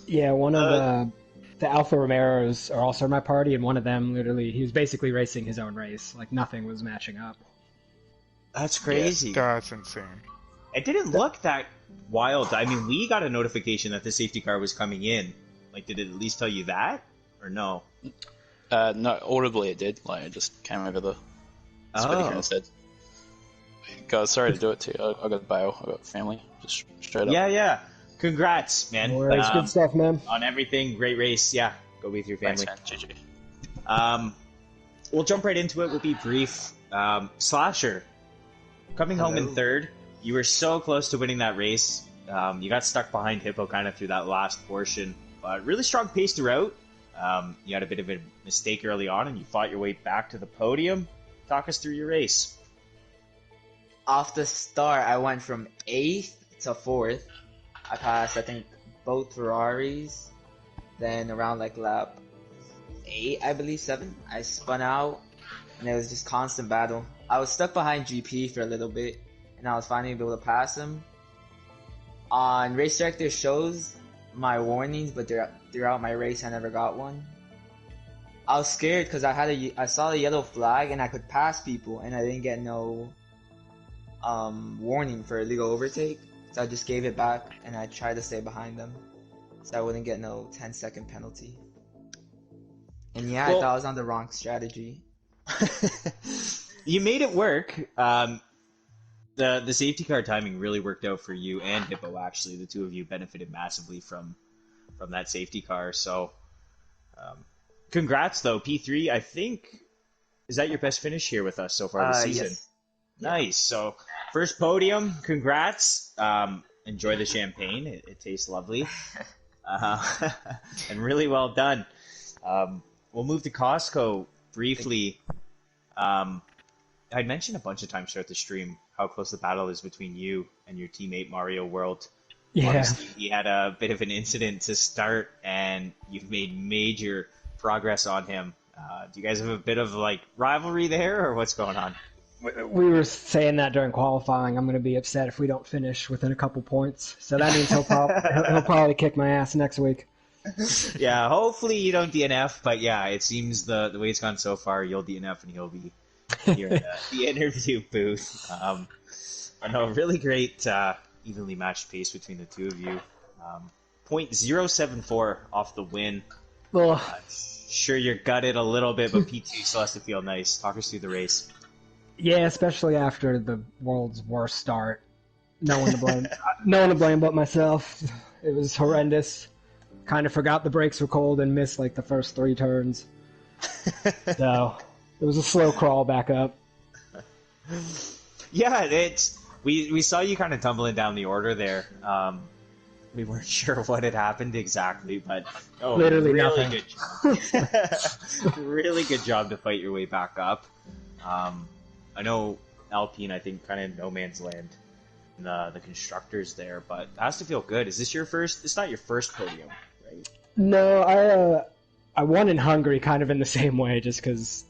Yeah, one of the Alfa Romeros are also in my party, and one of them literally, he was basically racing his own race. Nothing was matching up. That's crazy. That's insane. It didn't look that wild. I mean, we got a notification that the safety car was coming in. Like, did it at least tell you that, or no? No, audibly it did. Like, it just came over the speaker and said, "Guys, sorry to do it to you. I got to bail. I got family." Just straight up. Yeah. Congrats, man. No worries, good stuff, man. On everything, great race. Yeah, go with your family. Thanks, man. GG. We'll jump right into it. We'll be brief. Slasher, coming home in third. You were so close to winning that race. You got stuck behind Hippo kind of through that last portion, but really strong pace throughout. You had a bit of a mistake early on, and you fought your way back to the podium. Talk us through your race. Off the start, I went from 8th to 4th. I passed, I think, both Ferraris. Then around like lap 8, I believe, 7, I spun out, and it was just constant battle. I was stuck behind GP for a little bit, and I was finally able to pass him. On Race Director shows my warnings, but throughout my race, I never got one. I was scared because I saw a yellow flag, and I could pass people, and I didn't get no warning for illegal overtake. So I just gave it back, and I tried to stay behind them, so I wouldn't get no 10-second penalty. And yeah, I thought I was on the wrong strategy. You made it work. The safety car timing really worked out for you and Hippo, actually. The two of you benefited massively from that safety car. So, congrats, though. P3, I think, is that your best finish here with us so far this season? Yes. Nice. So, first podium, congrats. Enjoy the champagne. It tastes lovely. And really well done. We'll move to Costco briefly. I mentioned a bunch of times throughout the stream how close the battle is between you and your teammate Mario World. Yeah. Obviously, he had a bit of an incident to start, and you've made major progress on him. Do you guys have a bit of like rivalry there, or what's going on? We were saying that during qualifying. I'm going to be upset if we don't finish within a couple points. So that means he'll probably kick my ass next week. Yeah, hopefully you don't DNF, but yeah, it seems the way it's gone so far, you'll DNF and he'll be here in the interview booth. I know, really great evenly matched pace between the two of you. .074 off the win. Well, Sure, you're gutted a little bit, but P2 still has to feel nice. Talk us through the race. yeah, especially after the world's worst start. No one to blame. No one to blame but myself. It was horrendous. Kind of forgot the brakes were cold and missed like the first 3 turns. So it was a slow crawl back up. Yeah, we saw you kind of tumbling down the order there. We weren't sure what had happened exactly, but Literally really nothing. good job. Really good job to fight your way back up. I know Alpine, I think, kind of no man's land in the constructors there, but it has to feel good. Is this your first? It's not your first podium, right? No, I won in Hungary kind of in the same way, just because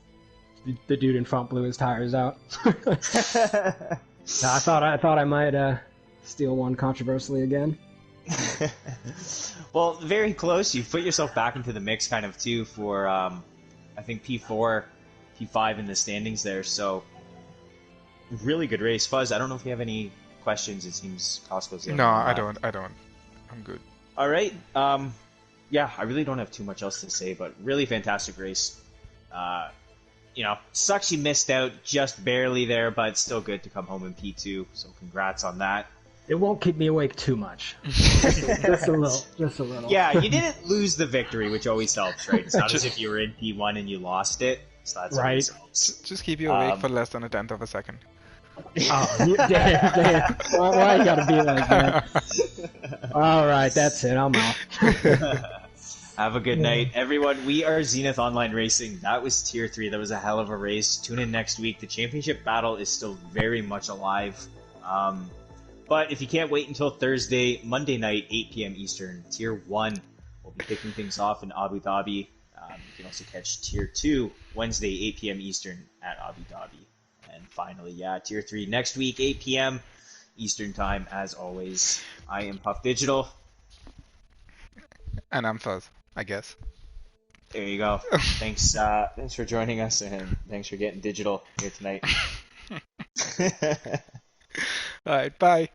the dude in front blew his tires out. No, I thought I might steal one controversially again. Well, very close. You put yourself back into the mix kind of too for I think P4, P5 in the standings there. So really good race. Fuzz, I don't know if you have any questions. It seems Costco's No, I don't. I'm good. All right. Yeah, I really don't have too much else to say, but really fantastic race. Sucks you missed out just barely there, but still good to come home in P2. So congrats on that. It won't keep me awake too much. Just a little. Yeah, you didn't lose the victory, which always helps, right? It's not as if you were in P1 and you lost it. So that's Right. always helps. Just keep you awake for less than a tenth of a second. Oh, damn. Why you gotta be like that? All right, that's it. I'm off. Have a good night, everyone. We are Zenith Online Racing. That was Tier 3. That was a hell of a race. Tune in next week. The championship battle is still very much alive. But if you can't wait until Thursday, Monday night, 8 p.m. Eastern, Tier 1 will be kicking things off in Abu Dhabi. You can also catch Tier 2 Wednesday, 8 p.m. Eastern at Abu Dhabi. And finally, Tier 3 next week, 8 p.m. Eastern Time, as always. I am Puff Digital. And I'm Fuzz, I guess. There you go. Thanks for joining us, and thanks for getting digital here tonight. Alright, bye.